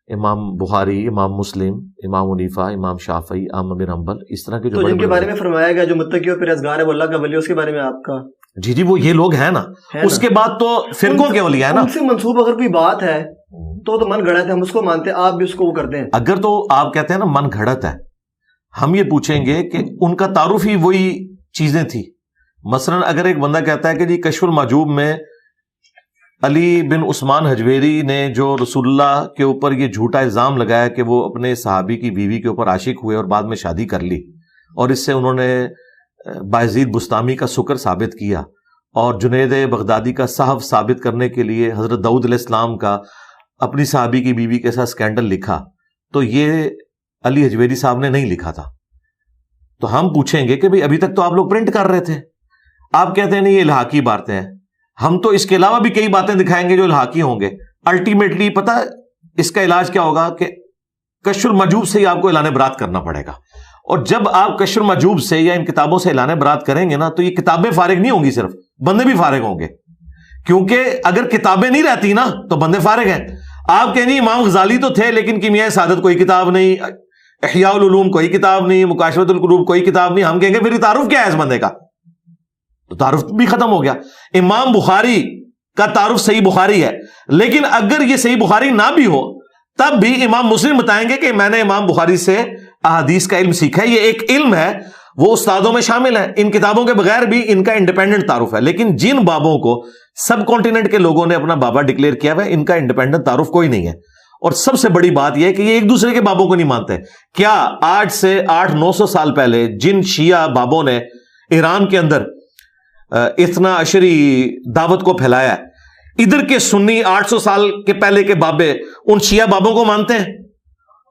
امام بخاری, امام مسلم, امام حنیفہ, امام شافعی, احمد بن حنبل, اس طرح کے جو تو جن کے بارے میں فرمایا گیا جو متقی و پرہیزگار ہے وہ اللہ کا ولی, اس کے بارے میں آپ کا جی وہ یہ لوگ ہیں نا. اس کے بعد تو فرقوں کے اولیاء ہے نا. ان سے منسوب اگر کوئی بات ہے تو من گھڑت ہے, ہم اس کو مانتے ہیں, آپ بھی اس کو وہ کرتے ہیں. اگر تو آپ کہتے ہیں نا من گھڑت ہے, ہم یہ پوچھیں گے کہ ان کا تعارف ہی وہی چیزیں تھی. مثلا اگر ایک بندہ کہتا ہے کہ جی کشف المحجوب میں علی بن عثمان حجویری نے جو رسول اللہ کے اوپر یہ جھوٹا الزام لگایا کہ وہ اپنے صحابی کی بیوی کے اوپر عاشق ہوئے اور بعد میں شادی کر لی, اور اس سے انہوں نے بایزید بستامی کا سکر ثابت کیا, اور جنید بغدادی کا صحف ثابت کرنے کے لیے حضرت داؤد علیہ السلام کا اپنی صحابی کی بیوی کے ساتھ سکینڈل لکھا, تو یہ علی حجویری صاحب نے نہیں لکھا تھا. تو ہم پوچھیں گے کہ بھئی ابھی تک تو آپ لوگ پرنٹ کر رہے تھے, آپ کہتے ہیں نہیں یہ الحاقی باتیں ہیں. ہم تو اس کے علاوہ بھی کئی باتیں دکھائیں گے جو الحاقی ہوں گے. الٹیمیٹلی پتہ اس کا علاج کیا ہوگا کہ کشف المحجوب سے ہی آپ کو اعلان برات کرنا پڑے گا. اور جب آپ کشف المحجوب سے یا ان کتابوں سے اعلان برات کریں گے نا, تو یہ کتابیں فارغ نہیں ہوں گی, صرف بندے بھی فارغ ہوں گے. کیونکہ اگر کتابیں نہیں رہتی نا تو بندے فارغ ہیں. آپ کہیں امام غزالی تو تھے لیکن کیمیائے سعادت کوئی کتاب نہیں, احیاء العلوم کوئی کتاب نہیں, مکاشفۃ القلوب کوئی کتاب نہیں. ہم کہیں گے پھر تعارف کیا ہے اس بندے کا؟ تو تعارف بھی ختم ہو گیا. امام بخاری کا تعارف صحیح بخاری ہے, لیکن اگر یہ صحیح بخاری نہ بھی ہو تب بھی امام مسلم بتائیں گے کہ میں نے امام بخاری سے احادیث کا علم سیکھا ہے. یہ ایک علم ہے, وہ استادوں میں شامل ہے. ان کتابوں کے بغیر بھی ان کا انڈیپینڈنٹ تعارف ہے. لیکن جن بابوں کو سب کانٹیننٹ کے لوگوں نے اپنا بابا ڈکلیئر کیا ہوا ہے, ان کا انڈیپینڈنٹ تعارف کوئی نہیں ہے. اور سب سے بڑی بات یہ ہے کہ یہ ایک دوسرے کے بابوں کو نہیں مانتے. کیا آج سے 800-900 سال پہلے جن شیعہ بابوں نے ایران کے اندر اتنا عشری دعوت کو پھیلایا ہے, ادھر کے سنی 800 سال کے پہلے کے بابے ان شیعہ بابوں کو مانتے ہیں؟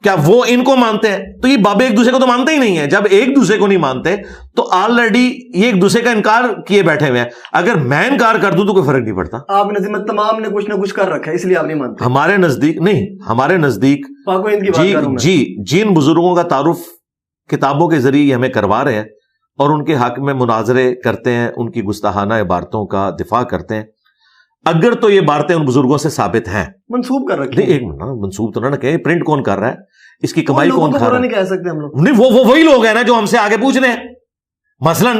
کیا وہ ان کو مانتے ہیں؟ تو یہ بابے ایک دوسرے کو تو مانتے ہی نہیں ہیں. جب ایک دوسرے کو نہیں مانتے تو آلریڈی یہ ایک دوسرے کا انکار کیے بیٹھے ہوئے ہیں. اگر میں انکار کر دوں تو کوئی فرق نہیں پڑتا. آپ نظم تمام نے کچھ نہ کچھ کر رکھا ہے اس لیے آپ نہیں مانتے. ہمارے نزدیک نہیں, ہمارے نزدیک پاک و ہند کی بات کروں میں. جی جن بزرگوں کا تعارف کتابوں کے ذریعے ہمیں کروا رہے ہیں اور ان کے حق میں مناظرے کرتے ہیں, ان کی گستاخانہ عبارتوں کا دفاع کرتے ہیں, اگر تو یہ باتیں ان بزرگوں سے ثابت ہیں, منسوب کر رکھے ایک منسوب تو نہ کہیں, پرنٹ کون کر رہا ہے, اس کی کمائی کون کھا رہا ہے؟ نہیں کہہ سکتے ہم لوگ. نہیں, وہ وہی لوگ ہیں نا جو ہم سے آگے پوچھ رہے ہیں. مثلا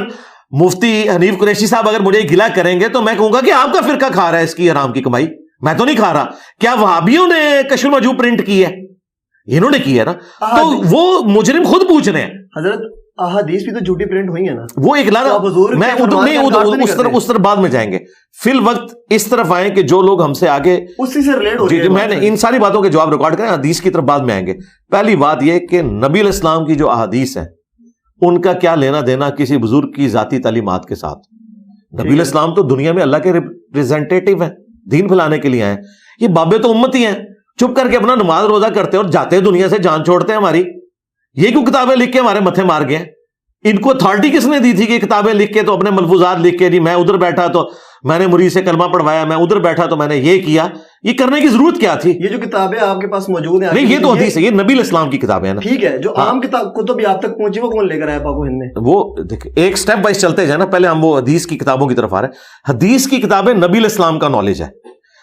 مفتی حنیف قریشی صاحب اگر مجھے گلا کریں گے تو میں کہوں گا کہ آپ کا فرقہ کھا رہا ہے اس کی حرام کی کمائی, میں تو نہیں کھا رہا. کیا وہابیوں نے کشف المحجوب پرنٹ کی ہے؟ انہوں نے کی ہے نا. تو وہ مجرم خود پوچھ رہے ہیں. حضرت احادیث بھی تو جھوٹی پرنٹ ہوئی ہیں نا. وہ ایک لانا میں اس طرف بعد میں جائیں گے. فی الوقت اس طرف آئیں کہ جو لوگ ہم سے آگے اسی سے ریلیٹ ہوتے ہیں. میں نے ان ساری باتوں کے جواب ریکارڈ کریں, حدیث کی طرف بعد میں آئیں گے. پہلی بات یہ کہ نبی علیہ السلام کی جو احادیث ہیں ان کا کیا لینا دینا کسی بزرگ کی ذاتی تعلیمات کے ساتھ. نبی علیہ السلام تو دنیا میں اللہ کے ریپریزنٹیٹیو ہیں, دین پھیلانے کے لیے آئے ہیں. یہ بابے تو امتی ہیں, چپ کر کے اپنا نماز روزہ کرتے اور جاتے ہیں دنیا سے, جان چھوڑتے ہیں ہماری. یہ کیوں کتابیں لکھ کے ہمارے متھے مار گئے؟ ان کو اتھارٹی کس نے دی تھی کہ کتابیں لکھ کے تو اپنے ملفوظات لکھ کے, جی میں ادھر بیٹھا تو میں نے مرید سے کلمہ پڑھوایا, میں ادھر بیٹھا تو میں نے یہ کیا. یہ کرنے کی ضرورت کیا تھی؟ یہ جو کتابیں آپ کے پاس موجود ہیں, نہیں یہ تو حدیث ہے, یہ نبی علیہ السلام کی کتابیں ہیں نا. ٹھیک ہے, جو عام کتاب کتب آپ تک پہنچی وہ کون لے کر آیا پاک و ہند میں؟ وہ دیکھ ایک سٹیپ وائز چلتے جائیں نا. پہلے ہم وہ حدیث کی کتابوں کی طرف آ رہے ہیں. حدیث کی کتابیں نبی علیہ السلام کا نالج ہے,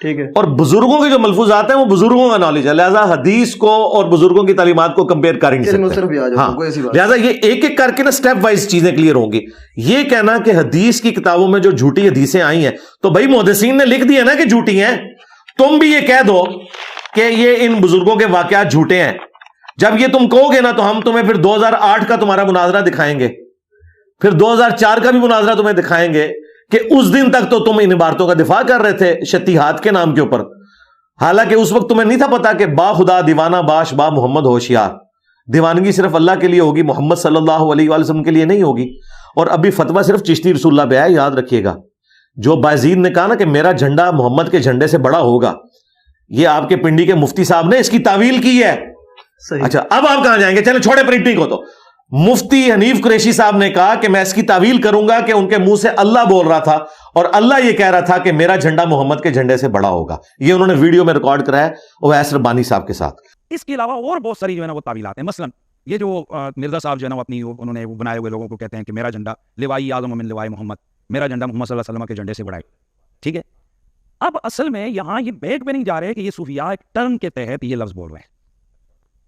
ٹھیک ہے, اور بزرگوں کے جو ملفوظات ہیں وہ بزرگوں کا نالج ہے. لہٰذا حدیث کو اور بزرگوں کی تعلیمات کو کمپیئر کر نہیں سکتے. لہٰذا یہ ایک ایک کر کے نا اسٹیپ وائز چیزیں کلیئر ہوں گی. یہ کہنا کہ حدیث کی کتابوں میں جو جھوٹی حدیثیں آئی ہیں تو بھائی محدثین نے لکھ دیا نا کہ جھوٹی ہیں, تم بھی یہ کہہ دو کہ یہ ان بزرگوں کے واقعات جھوٹے ہیں. جب یہ تم کہو گے نا تو ہم تمہیں پھر 2008 کا تمہارا مناظرہ دکھائیں گے, پھر 2004 کا بھی مناظرہ تمہیں دکھائیں گے کہ اس دن تک تو تم ان عبارتوں کا دفاع کر رہے تھے شتیہات کے نام کے اوپر. حالانکہ اس وقت تمہیں نہیں تھا پتا کہ با خدا دیوانہ باش با محمد ہوشیار, دیوانگی صرف اللہ کے لیے ہوگی, محمد صلی اللہ علیہ وآلہ وسلم کے لیے نہیں ہوگی. اور ابھی فتویٰ صرف چشتی رسول اللہ پہ ہے, یاد رکھیے گا. جو بایزید نے کہا نا کہ میرا جھنڈا محمد کے جھنڈے سے بڑا ہوگا, یہ آپ کے پنڈی کے مفتی صاحب نے اس کی تعویل کی ہے. اچھا اب آپ کہاں جائیں گے؟ چلیں چھوڑے پرنٹنگ کو. تو مفتی حنیف قریشی صاحب نے کہا کہ میں اس کی تعویل کروں گا کہ ان کے منہ سے اللہ بول رہا تھا اور اللہ یہ کہہ رہا تھا کہ میرا جھنڈا محمد کے جھنڈے سے بڑا ہوگا. یہ انہوں نے ویڈیو میں ریکارڈ کرایا اویس ربانی صاحب کے ساتھ. اس کے علاوہ اور بہت ساری جو ہے نا وہ تعویلات ہیں. مثلا یہ جو مرزا صاحب جو ہے نا اپنی انہوں نے بنائے ہوئے لوگوں کو کہتے ہیں کہ میرا جھنڈا لوائی اعظم من لوائی محمد, میرا جھنڈا محمد صلی اللہ علیہ وسلم کے جھنڈے سے بڑا ہے. ٹھیک ہے, اب اصل میں یہاں یہ بیٹ پہ نہیں جا رہے کہ یہ صوفیاء ایک ٹرم کے تحت یہ لفظ بول رہے ہیں.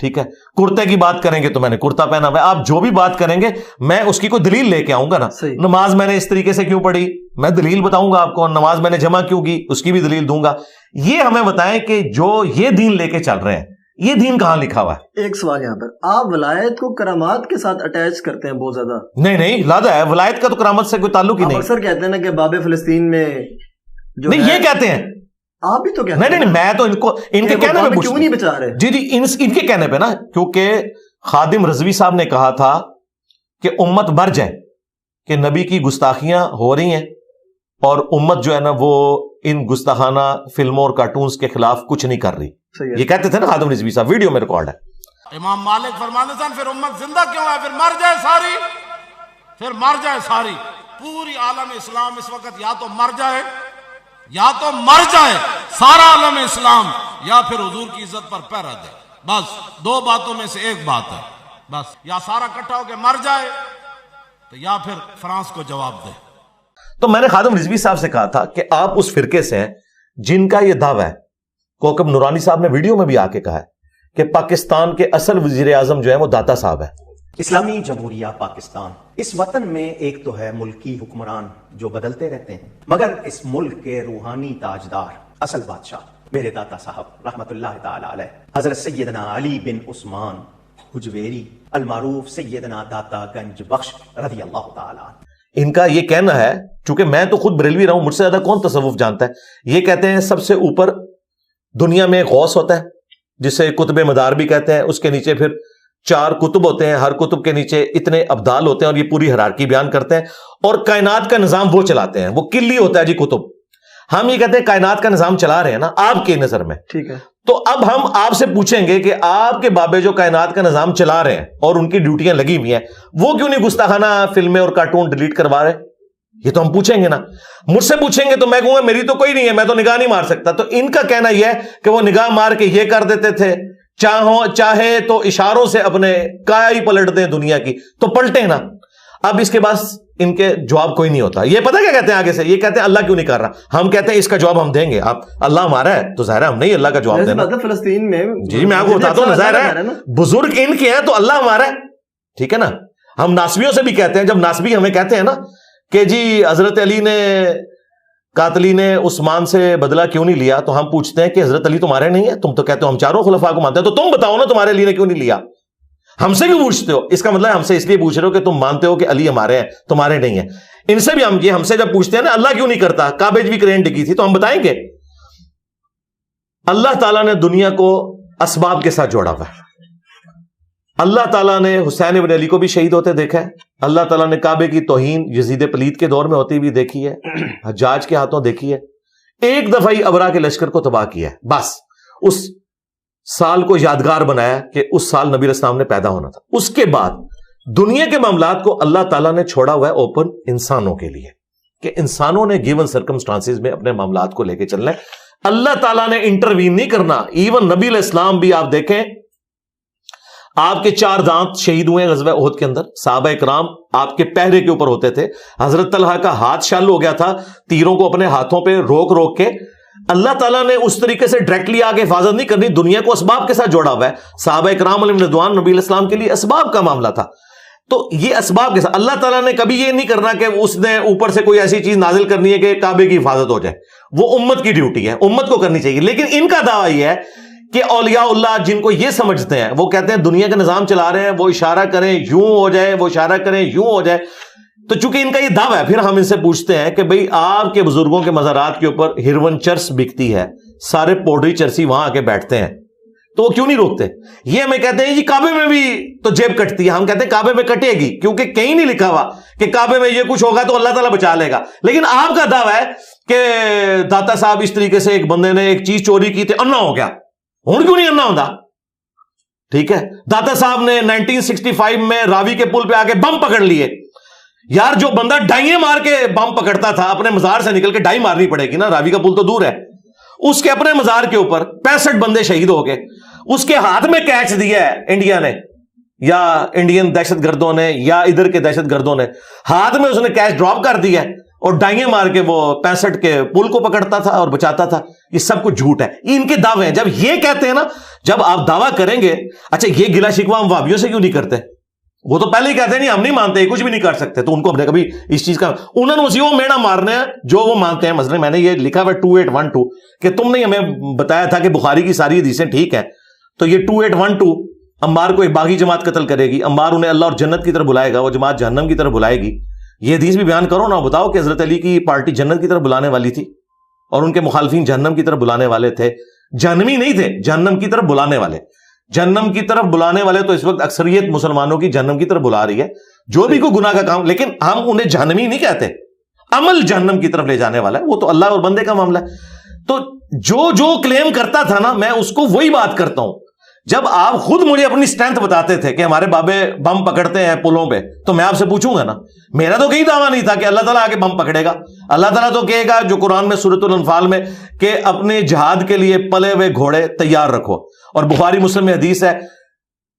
ٹھیک ہے, کرتے کی بات کریں گے تو میں نے کرتا پہنا ہوا ہے, آپ جو بھی بات کریں گے میں اس کی کوئی دلیل لے کے آؤں گا نا. نماز میں نے اس طریقے سے کیوں پڑھی, میں دلیل بتاؤں گا آپ کو. نماز میں نے جمع کیوں کی, اس کی بھی دلیل دوں گا. یہ ہمیں بتائیں کہ جو یہ دین لے کے چل رہے ہیں, یہ دین کہاں لکھا ہوا ہے؟ ایک سوال یہاں پر, آپ ولایت کو کرامات کے ساتھ اٹیچ کرتے ہیں بہت زیادہ. نہیں لادا ہے, ولایت کا تو کرامت سے کوئی تعلق ہی نہیں. اکثر کہتے ہیں نا کہ باب فلسطین میں جو نہیں, یہ کہتے ہیں, آپ بھی تو کہتے ہیں. نہیں, میں تو ان کے کہنے پہ کیوں نہیں بچا رہے. جی ان کے کہنے پہ نا, کیونکہ خادم رضوی صاحب نے کہا تھا کہ امت مر جائے کہ نبی کی گستاخیاں ہو رہی ہیں اور امت جو ہے نا وہ ان گستاخانہ فلموں اور کارٹونز کے خلاف کچھ نہیں کر رہی. یہ کہتے تھے نا خادم رضوی صاحب, ویڈیو میں ریکارڈ ہے. امام مالک فرماتے ہیں پھر امت زندہ کیوں ہے, پھر مر جائے ساری, پھر مر جائے ساری. پوری عالم اسلام اس وقت یا تو مر جائے سارا عالم اسلام, یا پھر حضور کی عزت پر پہرا دے. بس دو باتوں میں سے ایک بات ہے, بس یا سارا اکٹھا ہو کے مر جائے تو یا پھر فرانس کو جواب دے. تو میں نے خادم رضوی صاحب سے کہا تھا کہ آپ اس فرقے سے ہیں جن کا یہ دعویٰ ہے. کوکب نورانی صاحب نے ویڈیو میں بھی آ کے کہا ہے کہ پاکستان کے اصل وزیر اعظم جو ہے وہ داتا صاحب ہے. اسلامی جمہوریہ پاکستان اس وطن میں ایک تو ہے ملکی حکمران جو بدلتے رہتے ہیں, مگر اس ملک کے روحانی تاجدار اصل بادشاہ میرے داتا صاحب رحمت اللہ تعالی علیہ حضرت سیدنا علی بن عثمان حجویری المعروف سیدنا داتا گنج بخش رضی اللہ تعالی عنہ. ان کا یہ کہنا ہے, چونکہ میں تو خود بریلوی رہا ہوں, مجھ سے زیادہ کون تصوف جانتا ہے, یہ کہتے ہیں سب سے اوپر دنیا میں غوث ہوتا ہے جسے قطب مدار بھی کہتے ہیں, اس کے نیچے پھر 4 کتب ہوتے ہیں, ہر کتب کے نیچے اتنے ابدال ہوتے ہیں اور یہ پوری ہیرارکی بیان کرتے ہیں, اور کائنات کا نظام وہ چلاتے ہیں, وہ کلی ہوتا ہے جی کتب. ہم یہ کہتے ہیں کائنات کا نظام چلا رہے ہیں نا آپ کی نظر میں, ٹھیک ہے. تو اب ہم آپ سے پوچھیں گے کہ آپ کے بابے جو کائنات کا نظام چلا رہے ہیں اور ان کی ڈیوٹیاں لگی ہوئی ہیں, وہ کیوں نہیں گستاخانہ فلمیں اور کارٹون ڈیلیٹ کروا رہے؟ یہ تو ہم پوچھیں گے نا. مجھ سے پوچھیں گے تو میں کہوں گا میری تو کوئی نہیں ہے, میں تو نگاہ نہیں مار سکتا. تو ان کا کہنا یہ ہے کہ وہ نگاہ مار کے یہ کر دیتے تھے, چاہے تو اشاروں سے اپنے کایا ہی پلٹ دیں دنیا کی, تو پلٹے نا. اب اس کے بعد ان کے جواب کوئی نہیں ہوتا. یہ پتہ کیا کہتے ہیں آگے سے, یہ کہتے ہیں اللہ کیوں نہیں کر رہا. ہم کہتے ہیں اس کا جواب ہم دیں گے. آپ اللہ ہمارا ہے تو ظاہر ہے ہم نہیں اللہ کا جواب دینا. فلسطین میں جی میں آپ کو بتاتا ہوں, ظاہر ہے بزرگ ان کے ہیں تو اللہ ہمارا ہے, ٹھیک ہے نا. ہم ناسبیوں سے بھی کہتے ہیں, جب ناسبی ہمیں کہتے ہیں نا کہ جی حضرت علی نے قاتلین عثمان سے بدلہ کیوں نہیں لیا, تو ہم پوچھتے ہیں کہ حضرت علی تمہارے نہیں ہے, تم تو کہتے ہو ہم چاروں خلفاء کو مانتے ہیں, تو تم بتاؤ نا تمہارے علی نے کیوں نہیں لیا. ہم سے بھی پوچھتے ہو, اس کا مطلب ہم سے اس لیے پوچھ رہے ہو کہ تم مانتے ہو کہ علی ہمارے ہیں تمہارے نہیں ہیں. ان سے بھی ہم سے جب پوچھتے ہیں نا اللہ کیوں نہیں کرتا, کعبے بھی کرین ڈگی تھی, تو ہم بتائیں گے اللہ تعالیٰ نے دنیا کو اسباب کے ساتھ جوڑا ہوا ہے. اللہ تعالیٰ نے حسین ابن علی کو بھی شہید ہوتے دیکھا ہے, اللہ تعالیٰ نے کعبے کی توہین یزید پلید کے دور میں ہوتی ہوئی دیکھی ہے, حجاج کے ہاتھوں دیکھی ہے. ایک دفعہ ہی ابرا کے لشکر کو تباہ کیا ہے, بس اس سال کو یادگار بنایا کہ اس سال نبی اسلام نے پیدا ہونا تھا. اس کے بعد دنیا کے معاملات کو اللہ تعالیٰ نے چھوڑا ہوا ہے اوپن انسانوں کے لیے, کہ انسانوں نے گیون سرکمسٹانسز میں اپنے معاملات کو لے کے چلنا ہے. اللہ تعالیٰ نے انٹروین نہیں کرنا. ایون نبی علیہ السلام بھی آپ دیکھیں, آپ کے 4 دانت شہید ہوئے غزوہ احد کے اندر, صحابہ اکرام آپ کے پہرے کے اوپر ہوتے تھے. حضرت طلحہ کا ہاتھ شل ہو گیا تھا, تیروں کو اپنے ہاتھوں پہ روک کے. اللہ تعالیٰ نے اس طریقے سے ڈائریکٹلی آگے حفاظت نہیں کرنی, دنیا کو اسباب کے ساتھ جوڑا ہوا ہے. صحابہ اکرام علیہم رضوان نبی علیہ السلام کے لیے اسباب کا معاملہ تھا, تو یہ اسباب کے ساتھ اللہ تعالیٰ نے کبھی یہ نہیں کرنا کہ اس نے اوپر سے کوئی ایسی چیز نازل کرنی ہے کہ کعبے کی حفاظت ہو جائے. وہ امت کی ڈیوٹی ہے, امت کو کرنی چاہیے. لیکن ان کا دعویٰ یہ ہے کہ اولیاء اللہ جن کو یہ سمجھتے ہیں, وہ کہتے ہیں دنیا کا نظام چلا رہے ہیں, وہ اشارہ کریں یوں ہو جائے, وہ اشارہ کریں یوں ہو جائے. تو چونکہ ان کا یہ دعویٰ ہے, پھر ہم ان سے پوچھتے ہیں کہ بھئی آپ کے بزرگوں کے مزارات کے اوپر ہیروین چرس بکتی ہے, سارے پوڈری چرسی وہاں آ کے بیٹھتے ہیں, تو وہ کیوں نہیں روکتے؟ یہ ہمیں کہتے ہیں جی کعبے میں بھی تو جیب کٹتی ہے. ہم کہتے ہیں کعبے میں کٹے گی, کیونکہ کہیں نہیں لکھا ہوا کہ کعبے میں یہ کچھ ہوگا تو اللہ تعالیٰ بچا لے گا. لیکن آپ کا دعویٰ ہے کہ داتا صاحب اس طریقے سے ایک بندے نے ایک چیز چوری کی تھی, انا ہو گیا. ہوں کیوں نہیں انا ہوتا؟ ٹھیک ہے, داتا صاحب نے 1965 میں راوی کے پل پہ آ کے بم پکڑ لیے. یار جو بندہ ڈائیں مار کے بم پکڑتا تھا, اپنے مزار سے نکل کے ڈائی مارنی پڑے گی نا, راوی کا پل تو دور ہے. اس کے اپنے مزار کے اوپر 65 بندے شہید ہو گئے. اس کے ہاتھ میں کیچ دیا ہے انڈیا نے, یا انڈین دہشت گردوں نے, یا ادھر کے دہشت گردوں نے, ہاتھ میں اس نے کیچ ڈراپ کر دیا ہے. اور ڈائیں مار کے وہ 65 کے پل کو پکڑتا تھا اور بچاتا تھا. یہ سب کچھ جھوٹ ہے, یہ ان کے دعوے ہیں. جب یہ کہتے ہیں نا, جب آپ دعویٰ کریں گے, اچھا یہ گلا شکوہ ہم وہابیوں سے کیوں نہیں کرتے؟ وہ تو پہلے ہی کہتے ہیں نہیں ہم نہیں مانتے, کچھ بھی نہیں کر سکتے. تو ان کو ہم نے کبھی اس چیز کا, انہوں نے اسی وہ مینا مارنے ہیں جو وہ مانتے ہیں. مثلا میں نے یہ لکھا ہوا 2812 کہ تم نے ہمیں بتایا تھا کہ بخاری کی ساری حدیثیں ٹھیک ہیں, تو یہ 2812 عمار کو ایک باغی جماعت قتل کرے گی, عمار انہیں اللہ اور جنت کی طرف بلائے گا, وہ جماعت جہنم کی طرف بلائے گی. یہ حدیث بھی بیان کرو نا, بتاؤ کہ حضرت علی کی پارٹی جنت کی طرف بلانے والی تھی اور ان کے مخالفین جہنم کی طرف بلانے والے تھے. جہنمی نہیں تھے, جہنم کی طرف بلانے والے. جہنم کی طرف بلانے والے تو اس وقت اکثریت مسلمانوں کی جہنم کی طرف بلا رہی ہے, جو بھی کوئی گناہ کا کام, لیکن ہم انہیں جہنمی نہیں کہتے, عمل جہنم کی طرف لے جانے والا ہے, وہ تو اللہ اور بندے کا معاملہ ہے. تو جو کلیم کرتا تھا نا, میں اس کو وہی بات کرتا ہوں. جب آپ خود مجھے اپنی اسٹرینتھ بتاتے تھے کہ ہمارے بابے بم پکڑتے ہیں پلوں پہ, تو میں آپ سے پوچھوں گا نا, میرا تو کہیں دعویٰ نہیں تھا کہ اللہ تعالیٰ آگے بم پکڑے گا. اللہ تعالیٰ تو کہے گا جو قرآن میں سورۃ الانفال میں کہ اپنے جہاد کے لیے پلے ہوئے گھوڑے تیار رکھو, اور بخاری مسلم میں حدیث ہے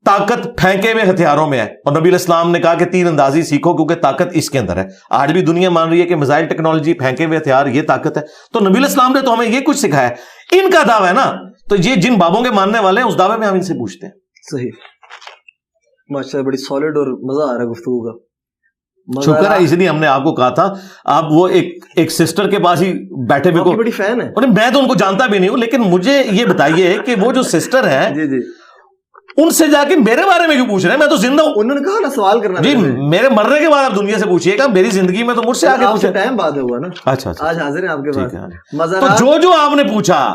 طاقت پھینکے ہوئے ہتھیاروں میں ہے, اور نبی علیہ السلام نے کہا کہ تیر اندازی سیکھو کیونکہ طاقت اس کے اندر ہے. آج بھی دنیا مان رہی ہے کہ میزائل ٹیکنالوجی, پھینکے ہوئے ہتھیار, یہ طاقت ہے. تو نبی علیہ السلام نے تو ہمیں یہ کچھ سکھایا. ان کا دعویٰ ہے نا, تو یہ جن بابوں کے ماننے والے ہیں اس دعوے میں ہم ان سے پوچھتے ہیں. صحیح, ماشاءاللہ بڑی سالڈ اور مزہ آ رہا ہے گفتگو کا. شکر ہے, اس لیے ہم نے آپ کو کہا تھا آپ وہ ایک سسٹر کے پاس ہی بیٹھے ہوئے کو, بڑی فین ہے. میں تو ان کو جانتا بھی نہیں ہوں, لیکن مجھے یہ بتائیے کہ وہ جو سسٹر ہیں جی جی, ان سے جا کے میرے بارے میں کیوں پوچھ رہے ہیں؟ میں تو زندہ ہوں. انہوں نے کہا نا سوال کرنا جی, میرے مرنے کے بعد آپ دنیا سے پوچھیے گا, میری زندگی میں تو مجھ سے آگے پوچھے. ٹائم بعد ہوا نا. اچھا آج حاضر ہیں آپ کے پاس. تو جو آپ نے پوچھا,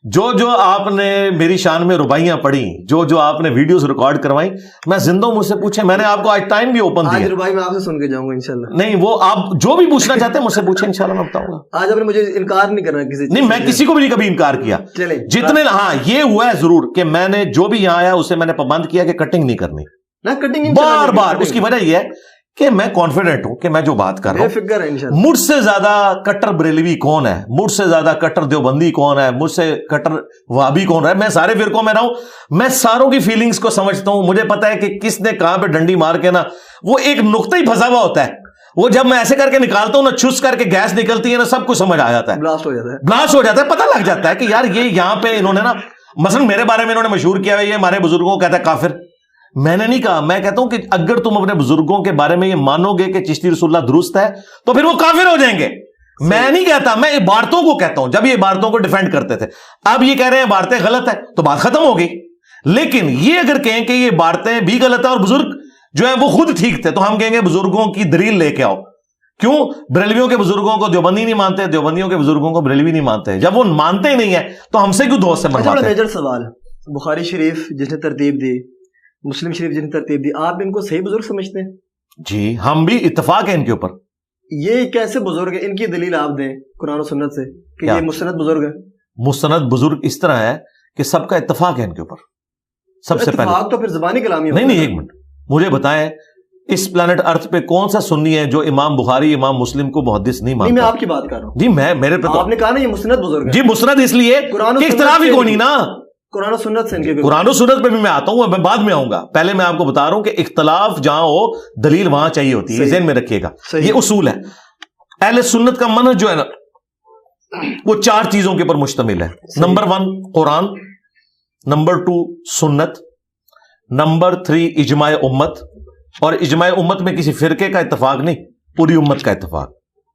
جو آپ نے میری شان میں ربائیاں پڑھی, جو آپ نے ویڈیوز ریکارڈ کروائی, میں زندہ ہوں, مجھ سے پوچھیں. میں نے آپ کو آج ٹائم بھی اوپن دیا. آج ربائی میں آپ سے سن کے جاؤں گا انشاءاللہ. نہیں, وہ آپ جو بھی پوچھنا چاہتے ہیں مجھ سے پوچھیں, انشاءاللہ میں بتاؤں گا. آج آپ نے مجھے انکار نہیں کرنا کسی چیز. نہیں, میں کسی کو بھی نہیں کبھی انکار کیا. چلیں جتنے, ہاں یہ ہوا ہے ضرور کہ میں نے جو بھی یہاں آیا اسے میں نے پابند کیا کہ کٹنگ نہیں کرنی, نہ کٹنگ بار بار. اس کی وجہ یہ ہے کہ میں کانفیڈنٹ ہوں کہ میں جو بات کر رہا بے فکر ہے انشاءاللہ. مجھ سے زیادہ کٹر بریلوی کون ہے, مجھ سے زیادہ کٹر دیوبندی کون ہے, مجھ سے کٹر وہابی کون ہے. میں سارے فرقوں میں رہا ہوں, میں ساروں کی فیلنگز کو سمجھتا ہوں. مجھے پتا ہے کہ کس نے کہاں پہ ڈنڈی مار کے نا, وہ ایک نقطہ ہی پھنسا ہوا ہوتا ہے, وہ جب میں ایسے کر کے نکالتا ہوں نا, چھس کر کے گیس نکلتی ہے نا, سب کچھ سمجھ آ جاتا ہے, بلاسٹ ہو جاتا ہے, بلاسٹ ہو جاتا ہے. پتہ لگ جاتا ہے کہ یار یہ یہاں پہ انہوں نے نا, مثلا میرے بارے میں انہوں نے مشہور کیا ہے یہ ہمارے بزرگوں کو کہتا ہے کافر. میں نے نہیں کہا, میں کہتا ہوں کہ اگر تم اپنے بزرگوں کے بارے میں یہ مانو گے کہ چشتی رسول اللہ درست ہے تو پھر وہ کافر ہو جائیں گے. میں نہیں کہتا, میں عبارتوں کو کہتا ہوں. جب یہ عبارتوں کو ڈیفینڈ کرتے تھے, اب یہ کہہ رہے ہیں عبارتیں غلط ہے, تو بات ختم ہو گئی. لیکن یہ اگر کہیں کہ یہ عبارتیں بھی غلط ہے اور بزرگ جو ہیں وہ خود ٹھیک تھے, تو ہم کہیں گے بزرگوں کی دلیل لے کے آؤ. کیوں بریلویوں کے بزرگوں کو دیوبندی نہیں مانتے, دیوبندیوں کے بزرگوں کو بریلوی نہیں مانتے؟ جب وہ مانتے ہی نہیں ہیں تو ہم سے کیوں دوست سے منواتے ہیں؟ میجر سوال, بخاری شریف جس نے ترتیب دی, مسلم شریف جن ترتیب دی, آپ ان کو صحیح بزرگ سمجھتے ہیں؟ جی, ہم بھی اتفاق ہے ان کے اوپر. یہ کیسے بزرگ ہے, ان کی دلیل آپ دیں قرآن و سنت سے کہ یہ مستند بزرگ ہے. مستند بزرگ اس طرح ہے کہ سب کا اتفاق ہے ان کے اوپر. سب سے پہلے اتفاق تو پھر زبانی کلامی ہوتا ہے. نہیں, ایک منٹ, مجھے بتائیں اس پلانٹ ارتھ پہ کون سا سنی ہے جو امام بخاری امام مسلم کو محدث نہیں مانتا؟ میں آپ کی بات کر رہا ہوں. جی, میرے پہ آپ نے کہا نا یہ مستند بزرگ ہے. جی, مستند اس لیے کہ اختلاف ہی کوئی نہیں نا. قرآن و سنت سے ان کے قرآن و سنت پہ بھی میں آتا ہوں, میں بعد میں آؤں گا. پہلے میں آپ کو بتا رہا ہوں کہ اختلاف جہاں ہو دلیل وہاں چاہیے ہوتی ہے, ذہن میں رکھیے گا. یہ اصول ہے. اہل سنت کا منہج جو ہے نا وہ 4 چیزوں کے اوپر مشتمل ہے. نمبر 1 قرآن, نمبر 2 سنت, نمبر 3 اجماع امت, اور اجماع امت میں کسی فرقے کا اتفاق نہیں, پوری امت کا اتفاق,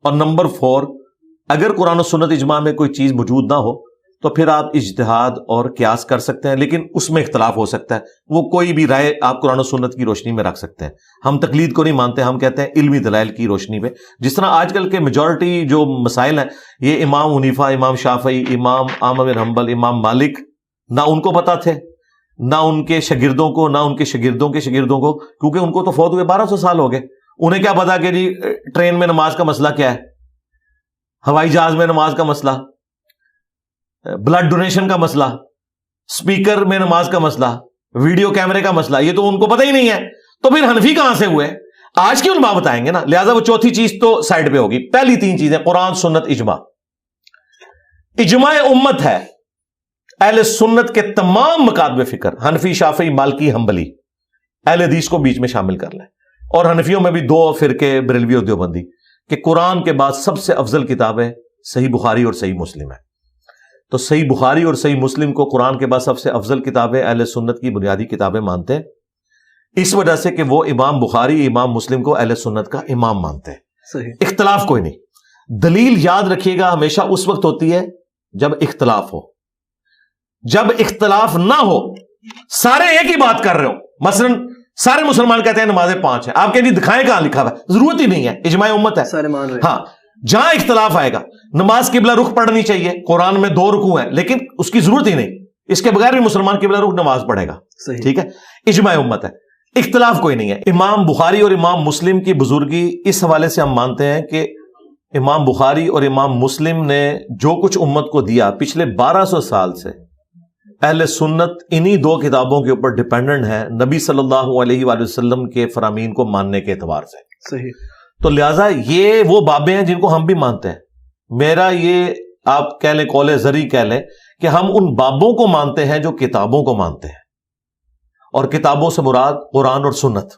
اور نمبر 4 اگر قرآن و سنت اجماع میں کوئی چیز موجود نہ ہو تو پھر آپ اجتہاد اور قیاس کر سکتے ہیں, لیکن اس میں اختلاف ہو سکتا ہے. وہ کوئی بھی رائے آپ قرآن و سنت کی روشنی میں رکھ سکتے ہیں. ہم تقلید کو نہیں مانتے, ہم کہتے ہیں علمی دلائل کی روشنی میں. جس طرح آج کل کے میجورٹی جو مسائل ہیں یہ امام حنیفہ, امام شافعی, امام احمد بن حنبل, امام مالک, نہ ان کو پتا تھے نہ ان کے شاگردوں کو, نہ ان کے شاگردوں کے شاگردوں کو, کیونکہ ان کو تو فوت ہوئے 1200 سال ہو گئے. انہیں کیا پتا کہ جی ٹرین میں نماز کا مسئلہ کیا ہے, ہوائی جہاز میں نماز کا مسئلہ, بلڈ ڈونیشن کا مسئلہ, سپیکر میں نماز کا مسئلہ, ویڈیو کیمرے کا مسئلہ, یہ تو ان کو پتہ ہی نہیں ہے. تو پھر حنفی کہاں سے ہوئے؟ آج کی علماء بتائیں گے نا. لہٰذا وہ چوتھی چیز تو سائڈ پہ ہوگی. پہلی 3 چیزیں قرآن, سنت, اجماع. اجماع امت ہے اہل سنت کے تمام مکاتب فکر, حنفی, شافعی, مالکی, حنبلی, اہل حدیث کو بیچ میں شامل کر لیں. اور حنفیوں میں بھی 2 فرقے, بریلوی اور دیوبندی, کہ قرآن کے بعد سب سے افضل کتابیں صحیح بخاری اور صحیح مسلم ہے. تو صحیح بخاری اور صحیح مسلم کو قرآن کے بعد سب سے افضل کتابیں اہل سنت کی بنیادی کتابیں مانتے ہیں، اس وجہ سے کہ وہ امام بخاری امام مسلم کو اہل سنت کا امام مانتے ہیں. صحیح. اختلاف کوئی نہیں. دلیل یاد رکھیے گا ہمیشہ اس وقت ہوتی ہے جب اختلاف ہو. جب اختلاف نہ ہو، سارے ایک ہی بات کر رہے ہو، مثلا سارے مسلمان کہتے ہیں نمازیں 5 ہیں، آپ کہیں دکھائیں کہاں لکھا ہوا ہے، ضرورت ہی نہیں ہے، اجماع امت ہے. سارے مان رہے. ہاں، جہاں اختلاف آئے گا، نماز قبلہ رخ پڑھنی چاہیے، قرآن میں 2 رکوع ہیں لیکن اس کی ضرورت ہی نہیں، اس کے بغیر بھی مسلمان قبلہ رخ نماز پڑھے گا. صحیح. ٹھیک ہے، اجماع امت ہے، اختلاف کوئی نہیں ہے. امام بخاری اور امام مسلم کی بزرگی اس حوالے سے ہم مانتے ہیں کہ امام بخاری اور امام مسلم نے جو کچھ امت کو دیا پچھلے 1200 سال سے، اہل سنت انہی 2 کتابوں کے اوپر ڈیپینڈنٹ ہے نبی صلی اللہ علیہ وآلہ وسلم کے فرامین کو ماننے کے اعتبار سے. صحیح. تو لہٰذا یہ وہ بابیں ہیں جن کو ہم بھی مانتے ہیں. میرا یہ آپ کہہ لیں قول زری کہہ لیں کہ ہم ان بابوں کو مانتے ہیں جو کتابوں کو مانتے ہیں، اور کتابوں سے مراد قرآن اور سنت،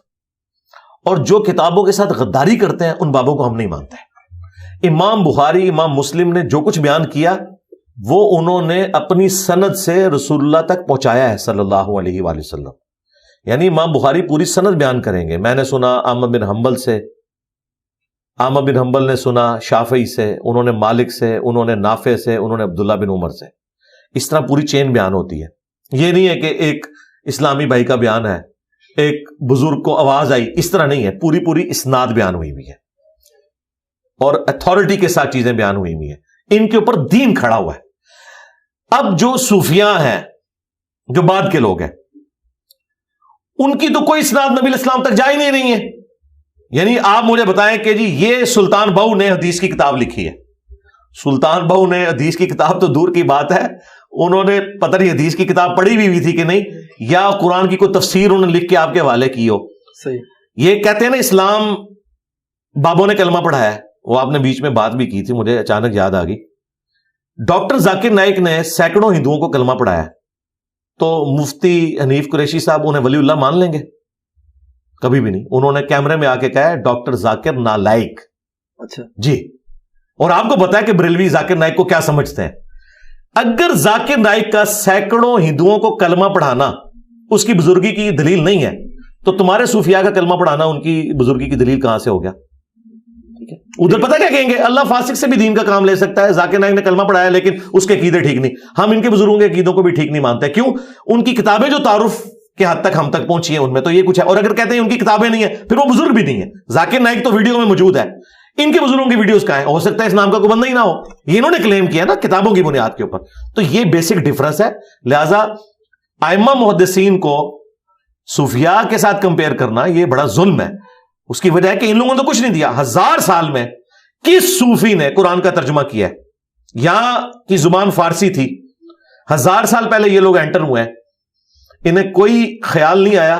اور جو کتابوں کے ساتھ غداری کرتے ہیں ان بابوں کو ہم نہیں مانتے. امام بخاری امام مسلم نے جو کچھ بیان کیا وہ انہوں نے اپنی سند سے رسول اللہ تک پہنچایا ہے صلی اللہ علیہ وآلہ وسلم. یعنی امام بخاری پوری سند بیان کریں گے. میں نے سنا احمد بن حنبل سے، احمد بن حنبل نے سنا شافعی سے، انہوں نے مالک سے، انہوں نے نافع سے، انہوں نے عبداللہ بن عمر سے. اس طرح پوری چین بیان ہوتی ہے. یہ نہیں ہے کہ ایک اسلامی بھائی کا بیان ہے، ایک بزرگ کو آواز آئی، اس طرح نہیں ہے. پوری اسناد بیان ہوئی ہوئی ہے اور اتھارٹی کے ساتھ چیزیں بیان ہوئی ہوئی ہیں. ان کے اوپر دین کھڑا ہوا ہے. اب جو صوفیاء ہیں، جو بعد کے لوگ ہیں، ان کی تو کوئی اسناد نبی علیہ السلام تک جا ہی نہیں ہے. یعنی آپ مجھے بتائیں کہ جی یہ سلطان بہو نے حدیث کی کتاب لکھی ہے. سلطان بہو نے حدیث کی کتاب تو دور کی بات ہے، انہوں نے پتہ نہیں حدیث کی کتاب پڑھی بھی تھی کہ نہیں، یا قرآن کی کوئی تفسیر انہوں نے لکھ کے آپ کے حوالے کی ہو. صحیح. یہ کہتے ہیں نا اسلام بابوں نے کلمہ پڑھایا ہے. وہ آپ نے بیچ میں بات بھی کی تھی، مجھے اچانک یاد آ گئی. ڈاکٹر ذاکر نائک نے سینکڑوں ہندوؤں کو کلمہ پڑھایا، تو مفتی حنیف قریشی صاحب انہیں ولی اللہ مان لیں گے؟ کبھی بھی نہیں. انہوں نے کیمرے میں آ کے کہا ہے ڈاکٹر ذاکر نالائک. اچھا جی. اور آپ کو پتا ہے کہ بریلوی ذاکر نائک کو کیا سمجھتے ہیں. اگر ذاکر نائک کا سینکڑوں ہندوؤں کو کلمہ پڑھانا اس کی بزرگی کی دلیل نہیں ہے، تو تمہارے صوفیاء کا کلمہ پڑھانا ان کی بزرگی کی دلیل کہاں سے ہو گیا؟ ادھر پتہ کیا کہیں گے، اللہ فاسق سے بھی دین کا کام لے سکتا ہے. ذاکر نائک نے کلمہ پڑھایا لیکن اس کے عقیدے ٹھیک نہیں. ہم ان کے بزرگوں کے عقیدوں کو بھی ٹھیک نہیں مانتے. کیوں؟ ان کی کتابیں جو تعارف کے حد تک ہم تک پہنچی ہیں ان میں تو یہ کچھ ہے. اور اگر کہتے ہیں ان کی کتابیں نہیں ہیں پھر وہ بزرگ بھی نہیں ہے. ذاکر نائک تو ویڈیو میں موجود ہے، ان کے بزرگوں کی ویڈیوز کہاں ہیں؟ ہو سکتا ہے اس نام کا کوئی بندہ ہی نہ ہو. یہ انہوں نے کلیم کیا نا کتابوں کی بنیاد کے اوپر. تو یہ بیسک ڈفرنس ہے. لہذا ائمہ محدثین کو صوفیاء کے ساتھ کمپیئر کرنا یہ بڑا ظلم ہے. اس کی وجہ ہے کہ ان لوگوں نے تو کچھ نہیں دیا. 1000 سال میں کس صوفی نے قرآن کا ترجمہ کیا ہے؟ یہاں کی زبان فارسی تھی، 1000 سال پہلے یہ لوگ انٹر ہوئے ہیں. انہیں کوئی خیال نہیں آیا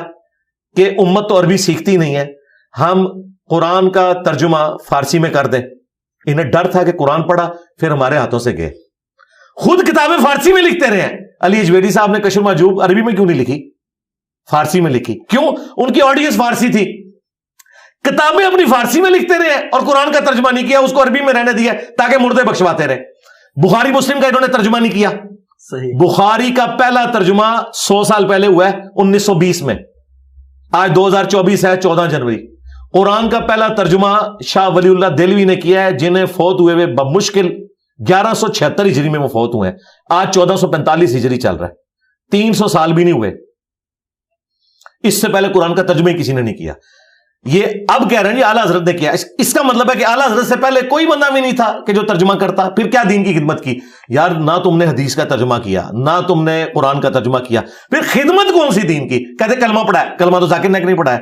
کہ امت تو عربی سیکھتی نہیں ہے، ہم قرآن کا ترجمہ فارسی میں کر دیں. انہیں ڈر تھا کہ قرآن پڑھا پھر ہمارے ہاتھوں سے گئے. خود کتابیں فارسی میں لکھتے رہے ہیں. علی اجویری صاحب نے کشف المحجوب عربی میں کیوں نہیں لکھی، فارسی میں لکھی؟ کیوں؟ ان کی آڈینس فارسی تھی. کتابیں اپنی فارسی میں لکھتے رہے اور قرآن کا ترجمہ نہیں کیا، اس کو عربی میں رہنے دیا تاکہ مردے بخشواتے رہے. بخاری مسلم کا انہوں نے ترجمہ نہیں کیا. صحیح. بخاری کا پہلا ترجمہ 100 سال پہلے ہوا ہے 1920 میں. آج 2024 ہے 14 جنوری. قرآن کا پہلا ترجمہ شاہ ولی اللہ دہلوی نے کیا ہے، جنہیں فوت ہوئے بمشکل 1176 ہجری میں وہ فوت ہوئے ہیں. آج 1445 ہجری چل رہا ہے، 300 سال بھی نہیں ہوئے. اس سے پہلے قرآن کا ترجمہ ہی کسی نے نہیں کیا. یہ اب کہہ رہے ہیں جی اعلیٰ حضرت نے کیا. اس کا مطلب ہے کہ اعلیٰ حضرت سے پہلے کوئی بندہ بھی نہیں تھا کہ جو ترجمہ کرتا. پھر کیا دین کی خدمت کی یار؟ نہ تم نے حدیث کا ترجمہ کیا، نہ تم نے قرآن کا ترجمہ کیا، پھر خدمت کون سی دین کی؟ کہتے کلمہ پڑھا ہے. کلمہ تو ذاکر نائک نہیں پڑھا ہے.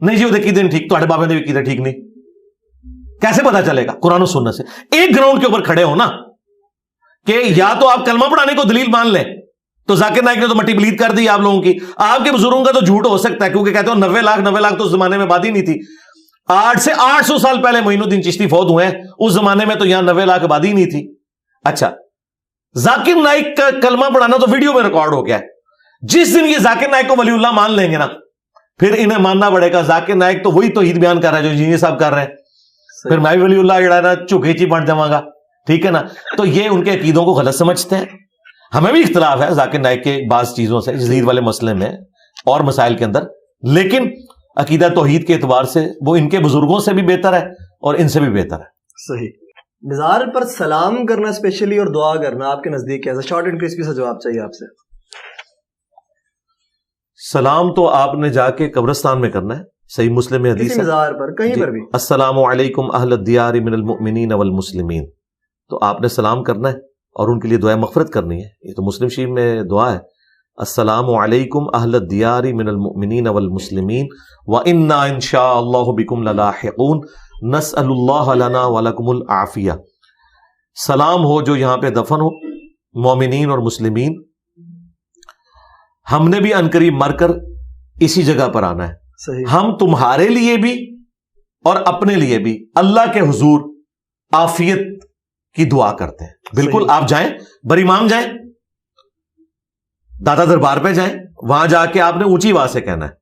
نہیں جی وہ عقیدے ٹھیک، تھوڑے بابے نے بھی عقیدے ٹھیک نہیں. کیسے پتا چلے گا؟ قرآن و سنت سے. ایک گراؤنڈ کے اوپر کھڑے ہو نا کہ یا تو آپ کلمہ پڑھانے کو دلیل مان لیں، تو ذاکر نائک نے تو مٹی بلید کر دی آپ لوگوں کی. آپ کے بزرگوں کا تو جھوٹ ہو سکتا ہے کیونکہ کہتے ہو 90 لاکھ تو اس زمانے میں آبادی نہیں تھی. 8 سے 800 سال پہلے معین الدین چشتی فوت ہوئے ہیں، اس زمانے میں تو یہاں 90 لاکھ آبادی نہیں تھی. اچھا ذاکر نائک کا کلمہ پڑھانا تو ویڈیو میں ریکارڈ ہو گیا ہے. جس دن یہ ذاکر نائک کو ولی اللہ مان لیں گے نا، پھر انہیں ماننا پڑے گا ذاکر نائک تو وہی توحید بیان کر رہا ہے جو انجینئر صاحب کر رہے ہیں. پھر میں بھی ولی اللہ جڑا نا چوکیچی بن جاواں گا, ٹھیک ہے نا. تو یہ ان کے عقیدوں کو غلط سمجھتے ہیں. ہمیں بھی اختلاف ہے ذاکر نائک کے بعض چیزوں سے, جزید والے مسئلے میں اور مسائل کے اندر, لیکن عقیدہ توحید کے اعتبار سے وہ ان کے بزرگوں سے بھی بہتر ہے اور ان سے بھی بہتر ہے. صحیح. مزار پر سلام کرنا اسپیشلی اور دعا کرنا آپ کے نزدیک کیسا؟ شارٹ اینڈ کرسپی سا جواب چاہیے آپ سے. سلام تو آپ نے جا کے قبرستان میں کرنا ہے, صحیح مسلم میں حدیث ہے. مزار پر کہیں پر بھی السلام علیکم اہل الدیار من المؤمنین والمسلمین, تو آپ نے سلام کرنا ہے اور ان کے لیے دعائے مغفرت کرنی ہے. یہ تو مسلم شریف میں دعا ہے, السلام علیکم اہل الدیار من المؤمنین والمسلمین وَإِنَّا إِن شَاءَ اللَّهُ بِكُمْ لَلَاحِقُونَ نَسْأَلُ اللَّهَ لَنَا وَلَكُمُ الْعَافِيَةَ. سلام ہو جو یہاں پہ دفن ہو, مومنین اور مسلمین, ہم نے بھی عنقریب مر کر اسی جگہ پر آنا ہے. صحیح. ہم تمہارے لیے بھی اور اپنے لیے بھی اللہ کے حضور عافیت کی دعا کرتے ہیں. بالکل آپ جائیں, بر امام جائیں, دادا دربار پہ جائیں, وہاں جا کے آپ نے اونچی آواز سے کہنا ہے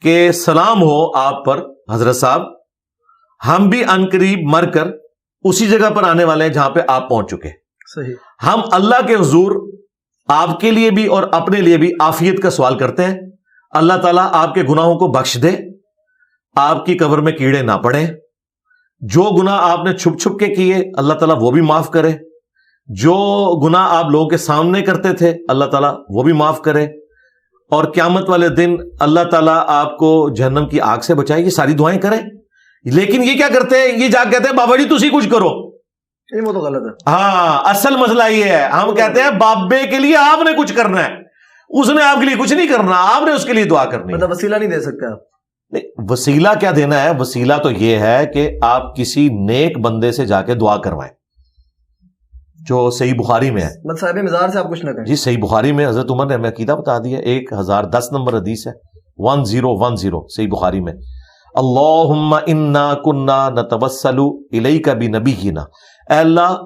کہ سلام ہو آپ پر حضرت صاحب, ہم بھی عنقریب مر کر اسی جگہ پر آنے والے ہیں جہاں پہ آپ پہنچ چکے. صحیح. ہم اللہ کے حضور آپ کے لیے بھی اور اپنے لیے بھی عافیت کا سوال کرتے ہیں. اللہ تعالیٰ آپ کے گناہوں کو بخش دے, آپ کی قبر میں کیڑے نہ پڑے, جو گناہ آپ نے چھپ چھپ کے کیے اللہ تعالیٰ وہ بھی معاف کرے, جو گناہ آپ لوگوں کے سامنے کرتے تھے اللہ تعالیٰ وہ بھی معاف کرے, اور قیامت والے دن اللہ تعالیٰ آپ کو جہنم کی آگ سے بچائے. یہ ساری دعائیں کریں. لیکن یہ کیا کرتے ہیں, یہ جا کہتے ہیں بابا جی تسی کچھ کرو. وہ تو غلط ہے. ہاں, اصل مسئلہ یہ ہے, ہم کہتے ہیں بابے کے لیے آپ نے کچھ کرنا ہے, اس نے آپ کے لیے کچھ نہیں کرنا, آپ نے اس کے لیے دعا کرنی. مطلب وسیلہ نہیں دے سکتے آپ. نہیں, وسیلہ کیا دینا ہے, وسیلہ تو یہ ہے کہ آپ کسی نیک بندے سے جا کے دعا کروائیں, جو صحیح بخاری میں ہے. مطلب صاحب مزار سے آپ کچھ نہ کریں. جی صحیح بخاری میں حضرت عمر نے ہمیں عقیدہ بتا دیا, 1010 نمبر حدیث ہے, 1010 صحیح بخاری میں. اللہم انا کنا نتوسل الیک بنبینا, اے اللہ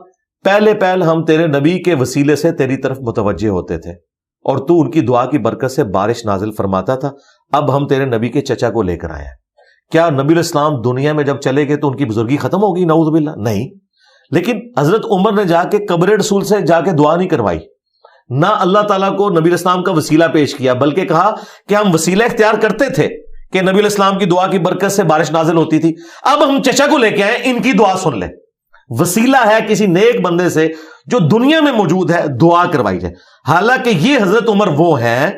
پہلے ہم تیرے نبی کے وسیلے سے تیری طرف متوجہ ہوتے تھے اور تو ان کی دعا کی برکت سے بارش نازل فرماتا تھا. اب ہم تیرے نبی کے چچا کو لے کر آئے ہیں. کیا نبی الاسلام دنیا میں جب چلے گئے تو ان کی بزرگی ختم ہوگی؟ نعوذ باللہ, نہیں. لیکن حضرت عمر نے جا کے قبر رسول سے جا کے دعا نہیں کروائی, نہ اللہ تعالیٰ کو نبی الاسلام کا وسیلہ پیش کیا, بلکہ کہا کہ ہم وسیلہ اختیار کرتے تھے کہ نبی الاسلام کی دعا کی برکت سے بارش نازل ہوتی تھی, اب ہم چچا کو لے کے آئے, ان کی دعا سن لیں. وسیلہ ہے کسی نیک بندے سے جو دنیا میں موجود ہے, دعا کروائی جائے. حالانکہ یہ حضرت عمر وہ ہیں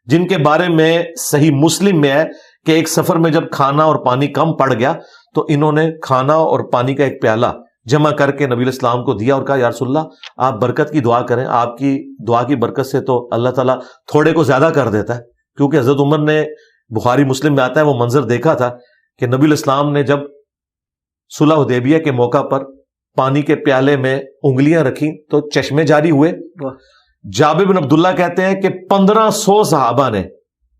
جن کے بارے میں صحیح مسلم میں ہے کہ ایک سفر میں جب کھانا اور پانی کم پڑ گیا تو انہوں نے کھانا اور پانی کا ایک پیالہ جمع کر کے نبی الاسلام کو دیا اور کہا یا رسول اللہ آپ برکت کی دعا کریں, آپ کی دعا کی برکت سے تو اللہ تعالیٰ تھوڑے کو زیادہ کر دیتا ہے. کیونکہ حضرت عمر نے, بخاری مسلم میں آتا ہے, وہ منظر دیکھا تھا کہ نبی الاسلام نے جب صلح حدیبیہ کے موقع پر پانی کے پیالے میں انگلیاں رکھی تو چشمے جاری ہوئے. جابر بن عبداللہ کہتے ہیں کہ 1500 صحابہ نے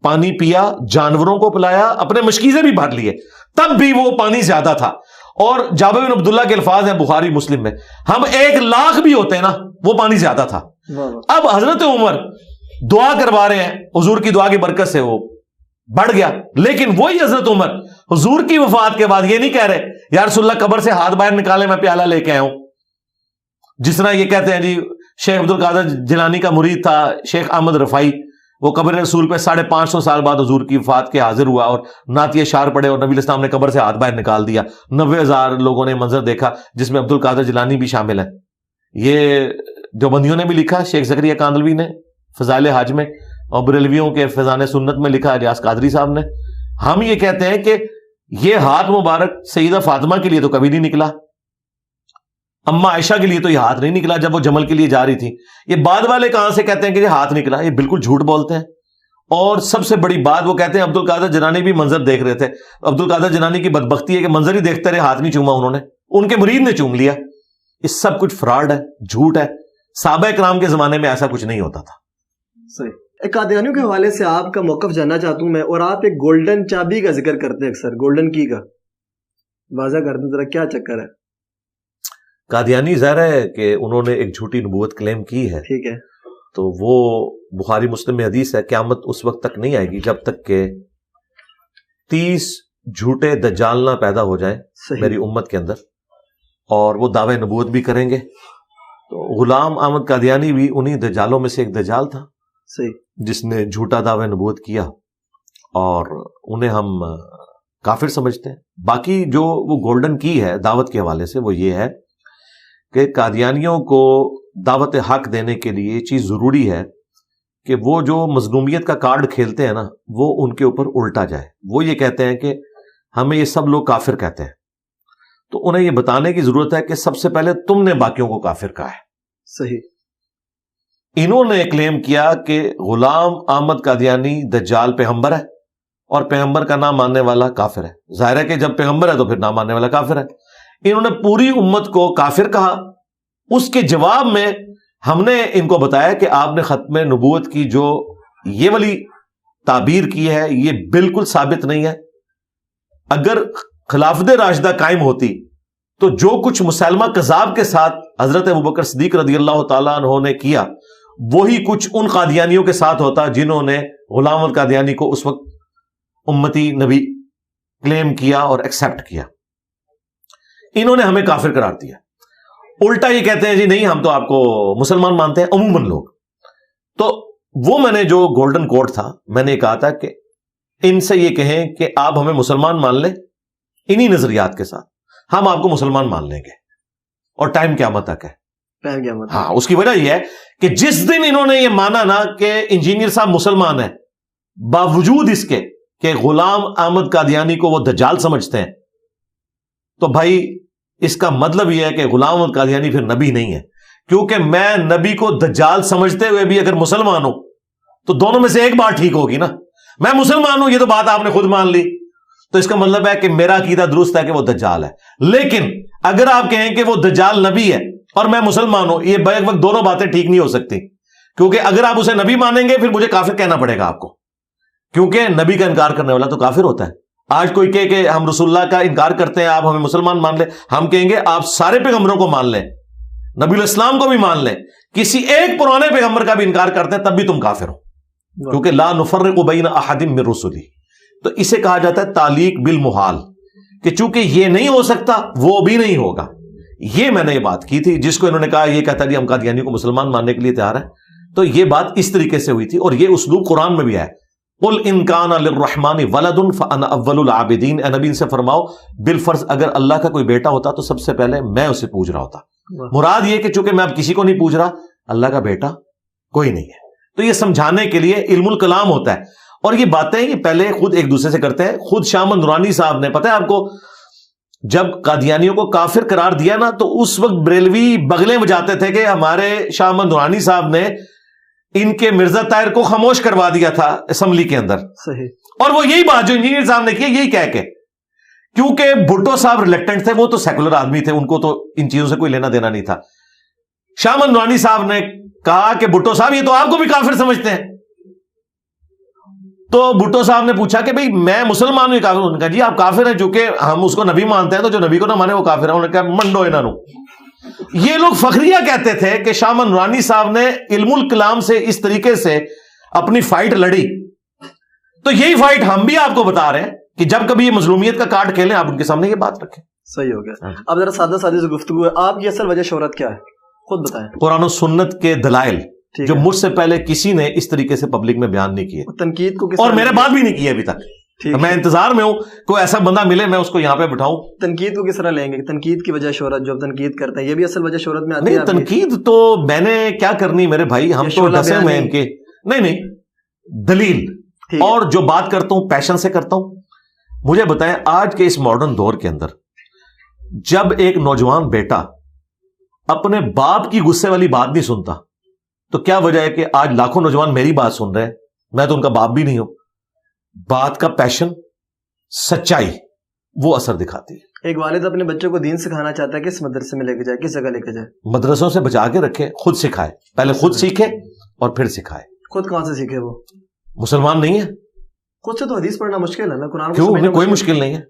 پانی پیا, جانوروں کو پلایا, اپنے مشکیزیں بھی بھر لیے, تب بھی وہ پانی زیادہ تھا. اور جابر بن عبداللہ کے الفاظ ہیں بخاری مسلم میں, ہم 1,00,000 بھی ہوتے ہیں نا وہ پانی زیادہ تھا. اب حضرت عمر دعا کروا رہے ہیں, حضور کی دعا کی برکت سے وہ بڑھ گیا. لیکن وہی حضرت عمر حضور کی وفات کے بعد یہ نہیں کہہ رہے یا رسول اللہ قبر سے ہاتھ باہر نکالے میں پیالہ لے کے آیا ہوں, جس طرح یہ کہتے ہیں جی شیخ عبد القادر جیلانی کا مرید تھا شیخ احمد رفائی, وہ قبر رسول پہ 550 سال بعد حضور کی وفات کے حاضر ہوا اور نعتیہ اشعار پڑے اور نبی الاسلام نے قبر سے ہاتھ باہر نکال دیا. 90,000 لوگوں نے منظر دیکھا جس میں عبد القادر جیلانی بھی شامل ہے. یہ دیوبندیوں نے بھی لکھا, شیخ زکریا کاندلوی نے فضائل حج میں, اور بریلویوں کے فیضان سنت میں لکھا ریاض قادری صاحب نے. ہم یہ کہتے ہیں کہ یہ ہاتھ مبارک سیدہ فاطمہ کے لیے تو کبھی نہیں نکلا, اما عائشہ کے لیے تو یہ ہاتھ نہیں نکلا جب وہ جمل کے لیے جا رہی تھی. یہ بعد والے کہاں سے کہتے ہیں کہ یہ ہاتھ نکلا؟ یہ بالکل جھوٹ بولتے ہیں. اور سب سے بڑی بات وہ کہتے ہیں عبد القادر جیلانی بھی منظر دیکھ رہے تھے. عبد القادر جیلانی کی بدبختی ہے کہ منظر ہی دیکھتے رہے, ہاتھ نہیں چوما انہوں نے, ان کے مرید نے چوم لیا. یہ سب کچھ فراڈ ہے, جھوٹ ہے. صحابہ کرام کے زمانے میں ایسا کچھ نہیں ہوتا تھا. صحیح. قادیانیوں کے حوالے سے آپ کا موقف جاننا چاہتا ہوں میں, اور آپ ایک گولڈن چابی کا ذکر کرتے ہیں اکثر, گولڈن کی کا واضح کر دیں ذرا, کیا چکر ہے؟ قادیانی ظاہر ہے کہ انہوں نے ایک جھوٹی نبوت کلیم کی ہے, ٹھیک ہے, تو وہ بخاری مسلم میں حدیث ہے, قیامت اس وقت تک نہیں آئے گی جب تک کہ 30 جھوٹے دجال نہ پیدا ہو جائیں میری امت کے اندر، اور وہ دعوے نبوت بھی کریں گے. تو غلام احمد قادیانی بھی انہی دجالوں میں سے ایک دجال تھا جس نے جھوٹا دعوے نبوت کیا، اور انہیں ہم کافر سمجھتے ہیں. باقی جو وہ گولڈن کی ہے دعوت کے حوالے سے وہ یہ ہے کہ قادیانیوں کو دعوت حق دینے کے لیے یہ چیز ضروری ہے کہ وہ جو مظلومیت کا کارڈ کھیلتے ہیں نا وہ ان کے اوپر الٹا جائے. وہ یہ کہتے ہیں کہ ہمیں یہ سب لوگ کافر کہتے ہیں، تو انہیں یہ بتانے کی ضرورت ہے کہ سب سے پہلے تم نے باقیوں کو کافر کہا ہے. صحیح. انہوں نے کلیم کیا کہ غلام احمد قادیانی دجال پیغمبر ہے اور پیغمبر کا نام ماننے والا کافر ہے. ظاہر ہے کہ جب پیغمبر ہے تو پھر نام ماننے والا کافر ہے. انہوں نے پوری امت کو کافر کہا. اس کے جواب میں ہم نے ان کو بتایا کہ آپ نے ختم نبوت کی جو یہ والی تعبیر کی ہے یہ بالکل ثابت نہیں ہے. اگر خلافت راشدہ قائم ہوتی تو جو کچھ مسلمہ کذاب کے ساتھ حضرت ابوبکر صدیق رضی اللہ تعالیٰ عنہ نے کیا وہی کچھ ان قادیانیوں کے ساتھ ہوتا جنہوں نے غلام احمد قادیانی کو اس وقت امتی نبی کلیم کیا اور ایکسپٹ کیا. انہوں نے ہمیں کافر قرار دیا. الٹا یہ کہتے ہیں جی نہیں ہم تو آپ کو مسلمان مانتے ہیں عموماً لوگ. تو وہ میں نے جو گولڈن کوڈ تھا میں نے کہا تھا کہ ان سے یہ کہیں کہ آپ ہمیں مسلمان مان لیں انہی نظریات کے ساتھ، ہم آپ کو مسلمان مان لیں گے اور ٹائم قیامت تک ہے. ہاں اس کی وجہ یہ ہے کہ جس دن انہوں نے یہ مانا نا کہ انجینئر صاحب مسلمان ہیں باوجود اس کے کہ غلام احمد قادیانی کو وہ دجال سمجھتے ہیں، تو بھائی اس کا مطلب یہ ہے کہ غلام احمد قادیانی پھر نبی نہیں ہے. کیونکہ میں نبی کو دجال سمجھتے ہوئے بھی اگر مسلمان ہوں تو دونوں میں سے ایک بات ٹھیک ہوگی نا. میں مسلمان ہوں یہ تو بات آپ نے خود مان لی، تو اس کا مطلب ہے کہ میرا عقیدہ درست ہے کہ وہ دجال ہے. لیکن اگر آپ کہیں کہ وہ دجال نبی ہے اور میں مسلمان ہوں، یہ بیک وقت دونوں باتیں ٹھیک نہیں ہو سکتی. کیونکہ اگر آپ اسے نبی مانیں گے پھر مجھے کافر کہنا پڑے گا آپ کو، کیونکہ نبی کا انکار کرنے والا تو کافر ہوتا ہے. آج کوئی کہے کہ ہم رسول اللہ کا انکار کرتے ہیں آپ ہمیں مسلمان مان لیں، ہم کہیں گے آپ سارے پیغمبروں کو مان لیں، نبی الاسلام کو بھی مان لیں، کسی ایک پرانے پیغمبر کا بھی انکار کرتے ہیں تب بھی تم کافر ہو، کیونکہ لا نفرق بین احد من رسلی. تو اسے کہا جاتا ہے تعلیق بالمحال، کہ چونکہ یہ نہیں ہو سکتا وہ بھی نہیں ہوگا. یہ میں نے یہ بات کی تھی. جس کو انہوں نے کہا یہ کہتا جی ہم قادیانی کو مسلمان ماننے کے لیے تیار ہے، تو یہ بات اس طریقے سے ہوئی تھی. اور یہ اسلوب قرآن میں بھی ہے، قل ان کان للرحمن ولد فانا اول العابدین. اے نبی ان سے فرماؤ بالفرض اگر اللہ کا کوئی بیٹا ہوتا تو سب سے پہلے میں اسے پوج رہا ہوتا. مراد یہ کہ چونکہ میں اب کسی کو نہیں پوچھ رہا، اللہ کا بیٹا کوئی نہیں ہے. تو یہ سمجھانے کے لیے علم الکلام ہوتا ہے. اور یہ باتیں یہ پہلے خود ایک دوسرے سے کرتے ہیں. خود شاہ احمد نورانی صاحب نے، پتہ ہے آپ کو، جب قادیانیوں کو کافر قرار دیا نا تو اس وقت بریلوی بغلیں بجاتے تھے کہ ہمارے شاہ احمد نورانی صاحب نے ان کے مرزا طاہر کو خاموش کروا دیا تھا اسمبلی کے اندر. صحیح. اور وہ یہی بات جو انجینئر صاحب نے کی یہی کہہ کے، کیونکہ بھٹو صاحب ریلیکٹنٹ تھے، وہ تو سیکولر آدمی تھے، ان کو تو ان چیزوں سے کوئی لینا دینا نہیں تھا. شاہ احمد نورانی صاحب نے کہا کہ بھٹو صاحب یہ تو آپ کو بھی کافر سمجھتے ہیں. تو بھٹو صاحب نے پوچھا کہ بھئی میں مسلمان ہوں کافر؟ انہوں نے کہا جی آپ کافر ہیں، چونکہ ہم اس کو نبی مانتے ہیں تو جو نبی کو نہ مانے وہ کافر ہے. انہوں نے کہا منڈو انہاں نو. یہ لوگ فخریہ کہتے تھے کہ شاہ احمد نورانی صاحب نے علم الکلام سے اس طریقے سے اپنی فائٹ لڑی. تو یہی فائٹ ہم بھی آپ کو بتا رہے ہیں کہ جب کبھی یہ مظلومیت کا کارڈ کھیلیں آپ ان کے سامنے یہ بات رکھیں. صحیح ہو گیا. اب ذرا سادہ سادی سے گفتگو ہے، آپ کی اصل وجہ شہرت کیا ہے خود بتائیں. قرآن و سنت کے دلائل جو مجھ سے پہلے کسی نے اس طریقے سے پبلک میں بیان نہیں کیے، تنقید کو اور میرے بعد بھی نہیں کیے ابھی تک. میں انتظار میں ہوں کوئی ایسا بندہ ملے میں اس کو یہاں پہ بٹھاؤں. تنقید کو کس طرح لیں گے؟ تنقید کی وجہ شہرت، جو تنقید کرتے ہیں یہ بھی اصل وجہ شہرت میں آتی ہے. نہیں تنقید تو میں نے کیا کرنی میرے بھائی، ہم تو ڈسے ہوئے ان کے. نہیں دلیل اور جو بات کرتا ہوں پیشن سے کرتا ہوں. مجھے بتائیں آج کے اس ماڈرن دور کے اندر جب ایک نوجوان بیٹا اپنے باپ کی غصے والی بات نہیں سنتا تو کیا وجہ ہے کہ آج لاکھوں نوجوان میری بات سن رہے ہیں؟ میں تو ان کا باپ بھی نہیں ہوں. بات کا پیشن، سچائی وہ اثر دکھاتی ہے. ایک والد اپنے بچوں کو دین سکھانا چاہتا ہے، کس مدرسے میں لے کے جائے، کس جگہ لے کے جائے؟ مدرسوں سے بچا کے رکھے، خود سکھائے. پہلے خود سیکھے اور پھر سکھائے. خود کہاں سے سیکھے؟ وہ مسلمان نہیں ہے. خود سے تو حدیث پڑھنا مشکل ہے نا، قرآن کیوں؟ کوئی مشکل نہیں ہے.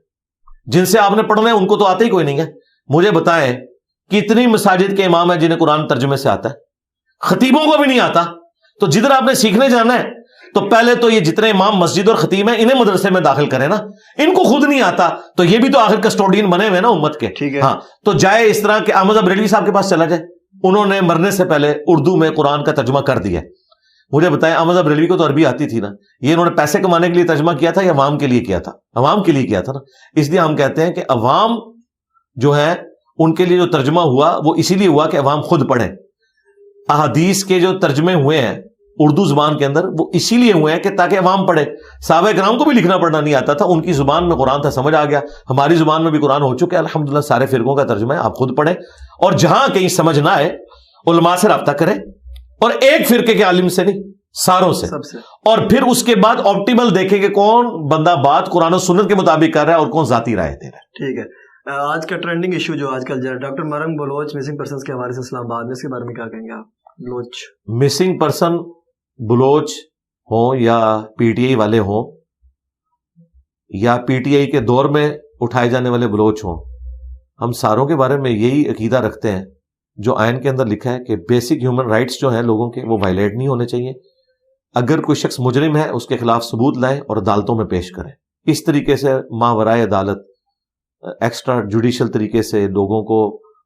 جن سے آپ نے پڑھنا ہے ان کو تو آتا ہی کوئی نہیں ہے. مجھے بتائیں کتنی مساجد کے امام ہیں جنہیں قرآن ترجمے سے آتا ہے؟ خطیبوں کو بھی نہیں آتا. تو جدھر آپ نے سیکھنے جانا ہے تو پہلے تو یہ جتنے امام مسجد اور خطیب ہیں انہیں مدرسے میں داخل کریں نا, ان کو خود نہیں آتا تو یہ بھی تو آخر کسٹوڈین بنے ہوئے نا امت کے. ہاں تو جائے اس طرح کہ احمد بریلوی صاحب کے پاس چلا جائے, انہوں نے مرنے سے پہلے اردو میں قرآن کا ترجمہ کر دیا. مجھے بتائیں احمد بریلوی کو تو عربی آتی تھی نا, یہ انہوں نے پیسے کمانے کے لیے ترجمہ کیا تھا یا عوام کے لیے کیا تھا؟ عوام کے لیے کیا تھا نا. اس لیے ہم کہتے ہیں کہ عوام جو ہے ان کے لیے جو ترجمہ ہوا وہ اسی لیے ہوا کہ عوام خود پڑھیں. احادیث کے جو ترجمے ہوئے ہیں اردو زبان کے اندر وہ اسی لیے ہوئے ہیں کہ تاکہ عوام پڑھے. صحابہ کرام کو بھی لکھنا پڑھنا نہیں آتا تھا, ان کی زبان میں قرآن تھا, سمجھ آ گیا. ہماری زبان میں بھی قرآن ہو چکے الحمدللہ, سارے فرقوں کا ترجمہ ہے, آپ خود پڑھیں. اور جہاں کہیں سمجھ نہ آئے علماء سے رابطہ کریں, اور ایک فرقے کے عالم سے نہیں, ساروں سے. اور پھر اس کے بعد آپٹیمل دیکھیں کہ کون بندہ بات قرآن و سنت کے مطابق کر رہا ہے اور کون ذاتی رائے دے رہا ہے. ٹھیک ہے. آج کا ٹرینڈنگ ایشو جو آج کل ڈاکٹر مرنگ بلوچ مسنگ پرسنز کے حوالے سے اسلام آباد میں, اس کے بارے میں کیا کہیں گے آپ؟ بلوچ مسنگ پرسن بلوچ ہوں یا پی ٹی آئی والے ہوں یا پی ٹی آئی کے دور میں اٹھائے جانے والے بلوچ ہوں, ہم ساروں کے بارے میں یہی عقیدہ رکھتے ہیں جو آئین کے اندر لکھا ہے کہ بیسک ہیومن رائٹس جو ہیں لوگوں کے وہ وائلیٹ نہیں ہونے چاہیے. اگر کوئی شخص مجرم ہے اس کے خلاف ثبوت لائے اور عدالتوں میں پیش کریں. اس طریقے سے ماورائے عدالت ایکسٹرا جوڈیشل طریقے سے لوگوں کو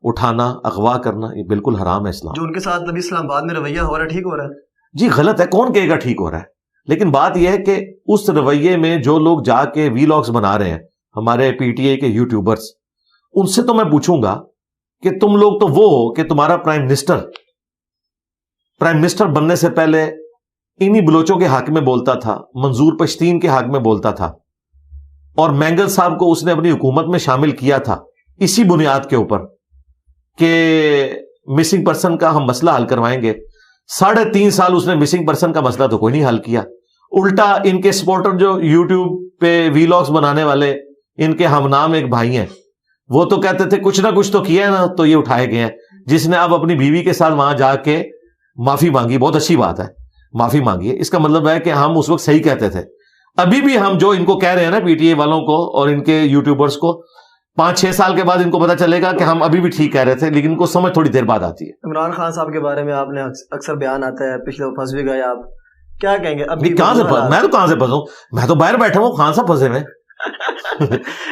اٹھانا, اغوا کرنا, یہ بالکل حرام ہے اسلام. جو ان کے ساتھ ابھی اسلام آباد میں رویہ ہو رہا ہے ٹھیک ہو رہا ہے؟ جی غلط ہے, کون کہے گا ٹھیک ہو رہا ہے. لیکن بات یہ ہے کہ اس رویے میں جو لوگ جا کے وی لاگز بنا رہے ہیں ہمارے پی ٹی آئی کے یوٹیوبرز, ان سے تو میں پوچھوں گا کہ تم لوگ تو وہ ہو کہ تمہارا پرائم منسٹر بننے سے پہلے انہی بلوچوں کے حق میں بولتا تھا, منظور پشتین کے حق میں بولتا تھا, اور مینگل صاحب کو اس نے اپنی حکومت میں شامل کیا تھا اسی بنیاد کے اوپر کہ مسنگ پرسن کا ہم مسئلہ حل کروائیں گے. 3.5 سال اس نے مسنگ پرسن کا مسئلہ تو کوئی نہیں حل کیا. الٹا ان کے سپورٹر جو یوٹیوب پہ وی لاگز بنانے والے, ان کے ہم نام ایک بھائی ہیں, وہ تو کہتے تھے کچھ نہ کچھ تو کیا ہے نا, تو یہ اٹھائے گئے ہیں. جس نے اب اپنی بیوی کے ساتھ وہاں جا کے معافی مانگی, بہت اچھی بات ہے, معافی مانگی ہے. اس کا مطلب ہے کہ ہم اس وقت صحیح کہتے تھے. ابھی بھی ہم جو ان کو کہہ رہے ہیں نا پی ٹی آئی والوں کو اور ان کے یوٹیوبرز کو, 5-6 سال کے بعد ان کو پتا چلے گا کہ ہم ابھی بھی ٹھیک کہہ رہے تھے, لیکن ان کو سمجھ تھوڑی دیر بعد آتی ہے. عمران خان صاحب کے بارے میں آپ نے اکثر بیان آتا ہے, پچھلے پھنس بھی گئے آپ, کیا کہیں گے؟ ابھی کہاں سے میں تو کہاں سے پھنسوں, میں تو باہر بیٹھا ہوں, خان صاحب پھنسے میں.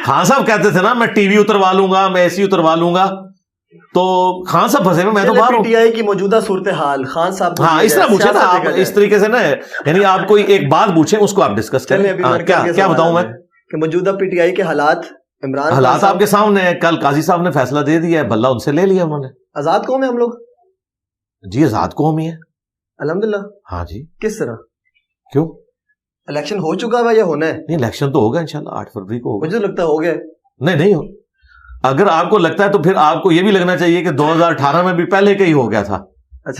خان صاحب کہتے تھے نا میں ٹی وی اتروا لوں گا, میں اے سی اتروا لوں گا, تو خان صاحب پھنسے میں تو باہر ہوں. پی ٹی آئی کی موجودہ صورتحال خان صاحب, ہاں اس طرح پوچھے نا آپ, اس طریقے سے نا, یعنی آپ کوئی ایک بات پوچھیں اس کو آپ ڈسکس کریں. کیا بتاؤں میں کہ موجودہ پی ٹی آئی کے حالات, عمران حالات آپ کے سامنے ہیں. کل قاضی صاحب نے فیصلہ دے دیا ہے, بلہ ان سے لے لیا انہوں نے. آزاد قوم ہے ہم لوگ. جی آزاد قوم ہی ہے الحمدللہ. ہاں جی. کس طرح؟ کیوں الیکشن ہو چکا ہے یا ہونا ہے؟ نہیں, الیکشن تو ہوگا انشاءاللہ 8 فروری کو ہوگا. مجھے لگتا ہے ہو گیا. نہیں ہو. اگر آپ کو لگتا ہے تو پھر آپ کو یہ بھی لگنا چاہیے کہ 2018 میں بھی پہلے کا ہی ہو گیا تھا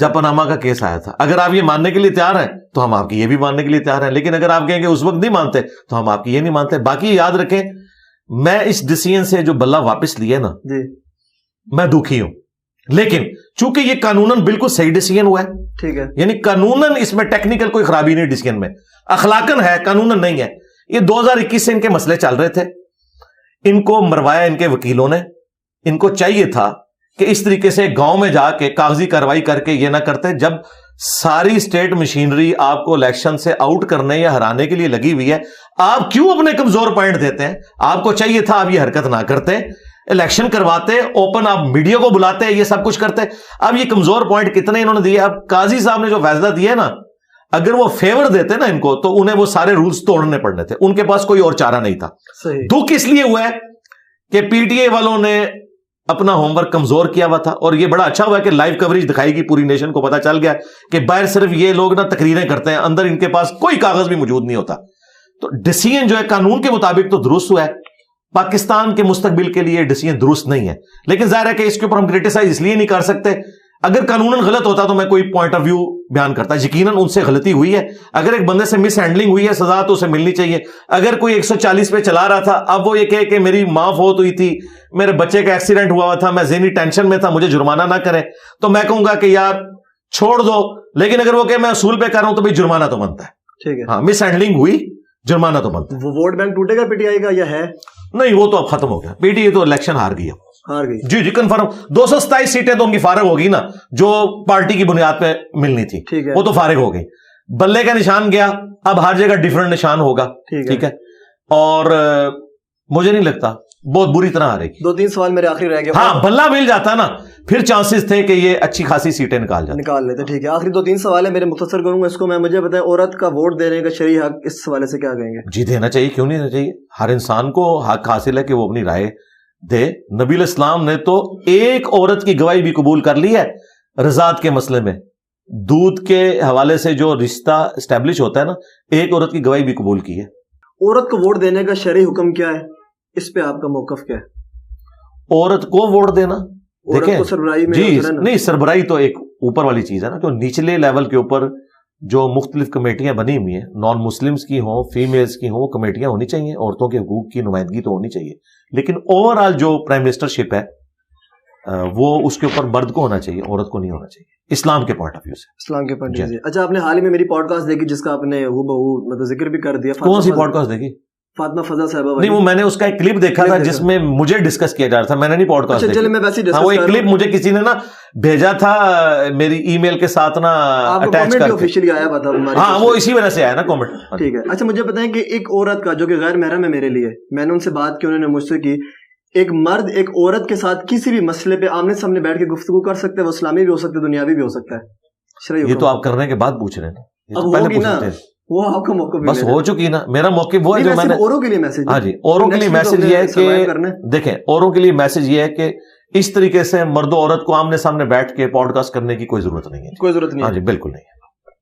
جب پاناما کا کیس آیا تھا. اگر آپ یہ ماننے کے لیے تیار ہیں تو ہم آپ کی یہ بھی ماننے کے لیے تیار ہیں, لیکن اگر آپ کہیں گے اس وقت نہیں مانتے تو ہم آپ کی یہ نہیں مانتے. باقی یاد رکھیں, میں اس ڈیسیژن سے جو بلہ واپس لیا نا جی میں دکھی ہوں, لیکن چونکہ یہ قانوناً بالکل صحیح ڈیسیژن ہوا ہے. ٹھیک ہے, یعنی قانوناً اس میں ٹیکنیکل کوئی خرابی نہیں ڈیسیژن میں, اخلاقاً ہے, قانوناً نہیں ہے. یہ 2021 سے ان کے مسئلے چل رہے تھے, ان کو مروایا ان کے وکیلوں نے. ان کو چاہیے تھا کہ اس طریقے سے گاؤں میں جا کے کاغذی کارروائی کر کے یہ نہ کرتے. جب ساری اسٹیٹ مشینری آپ کو الیکشن سے آؤٹ کرنے یا ہرانے کے لیے لگی ہوئی ہے, آپ کیوں اپنے کمزور پوائنٹ دیتے ہیں؟ آپ کو چاہیے تھا آپ یہ حرکت نہ کرتے, الیکشن کرواتے, اوپن آپ میڈیا کو بلاتے, یہ سب کچھ کرتے. اب یہ کمزور پوائنٹ کتنے انہوں نے دیے. اب قاضی صاحب نے جو فیصلہ دیا ہے نا, اگر وہ فیور دیتے نا ان کو تو انہیں وہ سارے رولز توڑنے پڑنے تھے, ان کے پاس کوئی اور چارہ نہیں تھا. دکھ اس لیے ہوا ہے کہ پی ٹی آئی والوں نے اپنا ہوم ورک کمزور کیا ہوا تھا, اور یہ بڑا اچھا ہوا کہ لائیو کوریج دکھائی گی, پوری نیشن کو پتا چل گیا کہ باہر صرف یہ لوگ نا تقریریں کرتے ہیں, اندر ان کے پاس کوئی کاغذ بھی موجود نہیں ہوتا. تو ڈیسیژن جو ہے قانون کے مطابق تو درست ہوا ہے, پاکستان کے مستقبل کے لیے ڈیسیژن درست نہیں ہے. لیکن ظاہر ہے کہ اس کے اوپر ہم کرٹیسائز اس لیے نہیں کر سکتے, اگر قانوناً غلط ہوتا تو میں کوئی پوائنٹ آف ویو بیان کرتا. یقیناً ان سے غلطی ہوئی ہے, اگر ایک بندے سے مس ہینڈلنگ ہوئی ہے سزا تو اسے ملنی چاہیے. اگر کوئی 140 پہ چلا رہا تھا, اب وہ یہ کہے کہ میری ماں فوت ہوئی تھی, میرے بچے کا ایکسیڈنٹ ہوا تھا, میں ذہنی ٹینشن میں تھا, مجھے جرمانہ نہ کریں, تو میں کہوں گا کہ یار چھوڑ دو. لیکن اگر وہ کہ میں اصول پہ کر رہا ہوں تو بھائی جرمانہ تو بنتا ہے. ٹھیک ہے, ہاں مس ہینڈلنگ ہوئی, جرمانہ تو بنتا ہے. وہ ووٹ بینک ٹوٹے گا پی ٹی آئی کا یا ہے؟ نہیں, وہ تو اب ختم ہو گیا. پی ٹی آئی تو الیکشن ہار گئی, ہار گئی. جی کنفرم. 227 سیٹیں تو ان کی فارغ ہوگی نا, جو پارٹی کی بنیاد پہ ملنی تھی, وہ تو فارغ ہو گئی. بلے کا نشان گیا, اب ہر جگہ ڈفرنٹ نشان ہوگا, ٹھیک ہے, اور مجھے نہیں لگتا بہت بری طرح آ رہی. 2-3 سوال میرے آخری رہ گئے. ہاں بلہ مل جاتا نا پھر چانسز تھے کہ یہ اچھی خاصی سیٹیں نکال لیتے. ٹھیک ہے, آخری 2-3 سوال ہے میرے, مختصر کروں گا اس کو میں. مجھے بتائیں عورت کا ووٹ دینے کا شرعی حق اس حوالے سے کیا کہیں گے؟ جی دینا چاہیے, کیوں نہیں دینا چاہیے. ہر انسان کو حق حاصل ہے کہ وہ اپنی رائے دے. نبی الاسلام نے تو ایک عورت کی گواہی بھی قبول کر لی ہے رضاعت کے مسئلے میں. دودھ کے حوالے سے جو رشتہ اسٹیبلش ہوتا ہے نا, ایک عورت کی گواہی بھی قبول کی ہے. عورت کو ووٹ دینے کا شرعی حکم کیا ہے, اس پہ آپ کا موقف کیا ہے؟ عورت کو ووٹ دینا, دیکھیں سربراہی میں جی نہیں, سربراہی تو ایک اوپر والی چیز ہے نا. جو نچلے لیول کے اوپر جو مختلف کمیٹیاں بنی ہوئی ہیں, نان مسلمز کی ہوں, فیمیلز کی ہوں, وہ کمیٹیاں ہونی چاہیے. عورتوں کے حقوق کی نمائندگی تو ہونی چاہیے, لیکن اوور آل جو پرائم منسٹر شپ ہے وہ اس کے اوپر مرد کو ہونا چاہیے, عورت کو نہیں ہونا چاہیے, اسلام کے پوائنٹ آف ویو سے. اسلام کے پوائنٹ آف ویو سے. اچھا, آپ نے حال ہی میں میری پوڈ کاسٹ دیکھی جس کا آپ نے مطلب ذکر بھی کر دیا. کون سی پوڈ کاسٹ دیکھی؟ فاطمہ فضا صاحبہ. نہیں, وہ میں نے اس کا ایک کلپ دیکھا تھا جس میں مجھے ڈسکس کیا جا رہا تھا, میں نے نہیں پوڈ کاسٹ دیکھی. ہاں, وہ ایک کلپ مجھے کسی نے نا بھیجا تھا میری ای میل کے ساتھ نا اٹیچ کر کے. ہاں, وہ اسی وجہ سے آیا نا کامنٹ. ٹھیک ہے. اچھا, مجھے بتائیں کہ ایک عورت کا جو کہ غیر محرم ہے میرے لیے, میں نے ان سے بات کی, انہوں نے مجھ سے کی, ایک مرد ایک عورت کے ساتھ کسی بھی مسئلے پہ آمنے سامنے بیٹھ کے گفتگو کر سکتے ہیں, وہ اسلامی بھی ہو سکتے, دنیاوی بھی ہو سکتا ہے. یہ تو آپ کرنے کے بعد پوچھ رہے ہیں نا, اب ہوگی نا, وہ آپ کا موقع بس ہو چکی نا. میرا موقع وہ ہے جو میں نے اوروں کے لیے میسج. ہاں جی, اوروں کے لیے میسج یہ ہے کہ دیکھیں, اوروں کے لیے میسج یہ ہے کہ اس طریقے سے مرد و عورت کو آمنے سامنے بیٹھ کے پوڈ کاسٹ کرنے کی کوئی ضرورت نہیں ہے. کوئی ضرورت نہیں. ہاں جی, بالکل نہیں ہے.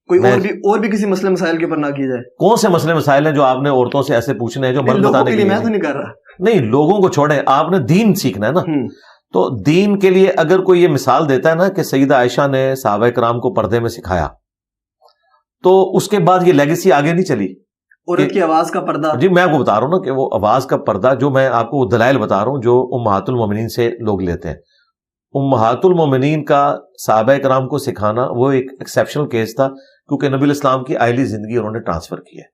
کوئی اور بھی کسی مسئلے مسائل کے اوپر نہ کی جائے. کون سے مسئلے مسائل ہیں جو آپ نے عورتوں سے ایسے پوچھنے ہیں جو مرد بتانے کے لیے؟ میں تو نہیں کر رہا. نہیں, لوگوں کو چھوڑیں, آپ نے دین سیکھنا ہے نا. تو دین کے لیے اگر کوئی یہ مثال دیتا ہے نا کہ سیدہ عائشہ نے صحابہ کرام کو پردے میں سکھایا, تو اس کے بعد یہ لیگیسی آگے نہیں چلی. عورت کی آواز کا پردہ. جی میں آپ کو بتا رہا ہوں نا کہ وہ آواز کا پردہ, جو میں آپ کو دلائل بتا رہا ہوں جو امہات المومنین سے لوگ لیتے ہیں. امہات المومنین کا صحابہ کرام کو سکھانا وہ ایک ایکسیپشنل کیس تھا, کیونکہ نبی الاسلام کی آئلی زندگی انہوں نے ٹرانسفر کی ہے.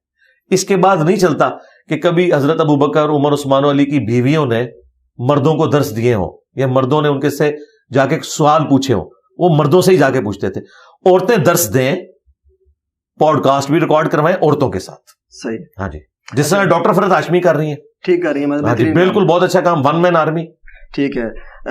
اس کے بعد نہیں چلتا کہ کبھی حضرت ابوبکر, عمر, عثمان و علی کی بیویوں نے مردوں کو درس دیے ہوں, یا مردوں نے ان کے سے جا کے سوال پوچھے ہوں. وہ مردوں سے ہی جا کے پوچھتے تھے. عورتیں درس دیں, پوڈ کاسٹ بھی ریکارڈ کروائیں عورتوں کے ساتھ. صحیح. ہاں جی, جس طرح ڈاکٹر فرحت ہاشمی کر رہی ہیں. ٹھیک کر رہی ہیں. ہاں جی, بالکل بہت اچھا کام, ون مین آرمی. ٹھیک ہے.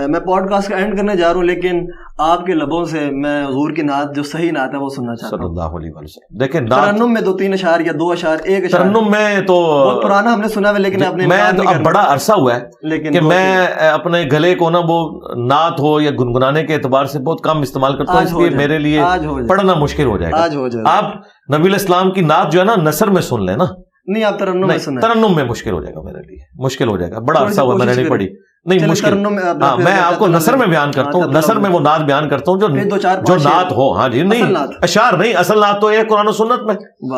میں پوڈ کاسٹ کا اینڈ کرنے جا رہا ہوں, لیکن آپ کے لبوں سے میں حضور کی نعت, جو صحیح نعت ہے وہ سننا چاہتا ہوں. صلی اللہ علیہ وسلم. دیکھیں ترنم میں 2-3 اشعار یا 2 اشعار, 1 اشعار ترنم میں تو بہت پرانا ہم نے سنا ہے, لیکن اپنے میں تو اب بڑا عرصہ ہوا ہے کہ میں اپنے گلے کو نا وہ نعت ہو یا گنگنانے کے اعتبار سے بہت کم استعمال کرتا ہوں, اس لیے میرے لیے پڑھنا مشکل ہو جائے گا. آپ نبی الاسلام کی نعت جو ہے نا نثر میں سن لیں نا. نہیں, آپ ترنم میں سنیں. ترنم میں مشکل ہو جائے گا میرے لیے, مشکل ہو جائے گا, بڑا عرصہ ہوا میں نے نہیں پڑھی. نہیں مشکل. ہاں, میں آپ کو نثر میں بیان کرتا ہوں, نثر میں وہ نعت بیان کرتا ہوں جو نعت ہو. ہاں جی, نہیں اشعار نہیں, اصل نعت تو یہ قرآن و سنت میں.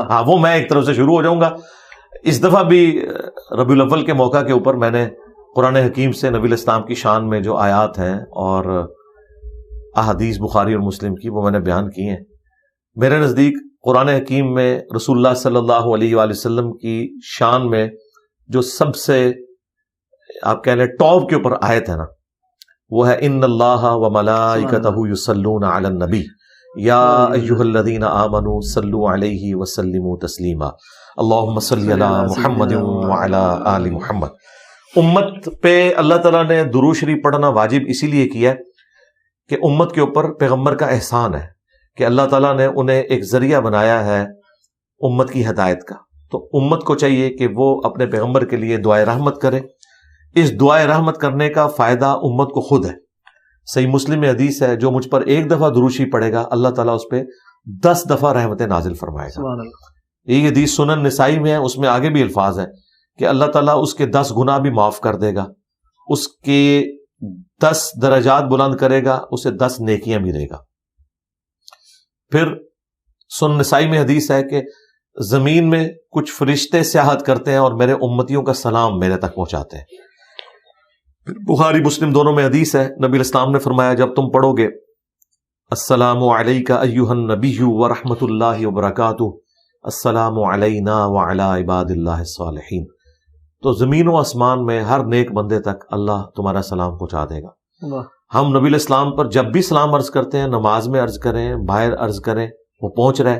ہاں, وہ میں ایک طرف سے شروع ہو جاؤں گا. اس دفعہ بھی ربیع الاول کے موقع کے اوپر میں نے قرآن حکیم سے نبی الاسلام کی شان میں جو آیات ہیں اور احادیث بخاری اور مسلم کی, وہ میں نے بیان کی ہیں. میرے نزدیک قرآن حکیم میں رسول اللہ صلی اللہ علیہ وآلہ وسلم کی شان میں جو سب سے آپ کہہ لیں ٹاپ کے اوپر آیت ہے نا, وہ ہے ان اللہ و ملائکتہ یصلون علی النبی یا ایھا الذین آمنوا صلوا علیہ وسلموا تسلیما اللہم صلی علی محمد وعلی آل محمد. امت پہ اللہ تعالیٰ نے درود شریف پڑھنا واجب اسی لیے کیا کہ امت کے اوپر پیغمبر کا احسان ہے کہ اللہ تعالیٰ نے انہیں ایک ذریعہ بنایا ہے امت کی ہدایت کا. تو امت کو چاہیے کہ وہ اپنے پیغمبر کے لیے دعائے رحمت کرے. اس دعائے رحمت کرنے کا فائدہ امت کو خود ہے. صحیح مسلم میں حدیث ہے, جو مجھ پر 1 دفعہ درود شریف پڑھے گا اللہ تعالیٰ اس پہ 10 دفعہ رحمتیں نازل فرمائے گا. یہ حدیث سنن نسائی میں ہے, اس میں آگے بھی الفاظ ہیں کہ اللہ تعالیٰ اس کے 10 گناہ بھی معاف کر دے گا, اس کے 10 درجات بلند کرے گا, اسے 10 نیکیاں بھی دے گا. پھر سنن نسائی میں حدیث ہے کہ زمین میں کچھ فرشتے سیاحت کرتے ہیں اور میرے امتیوں کا سلام میرے تک پہنچاتے ہیں. بخاری مسلم دونوں میں حدیث ہے, نبی الاسلام نے فرمایا جب تم پڑھو گے السلام علیکہ ایھا النبی ورحمۃ اللہ وبرکاتہ السلام علینا وعلی عباد اللہ الصالحین, تو زمین و آسمان میں ہر نیک بندے تک اللہ تمہارا سلام پہنچا دے گا. ہم نبی الاسلام پر جب بھی سلام عرض کرتے ہیں, نماز میں عرض کریں, باہر عرض کریں, وہ پہنچ رہے.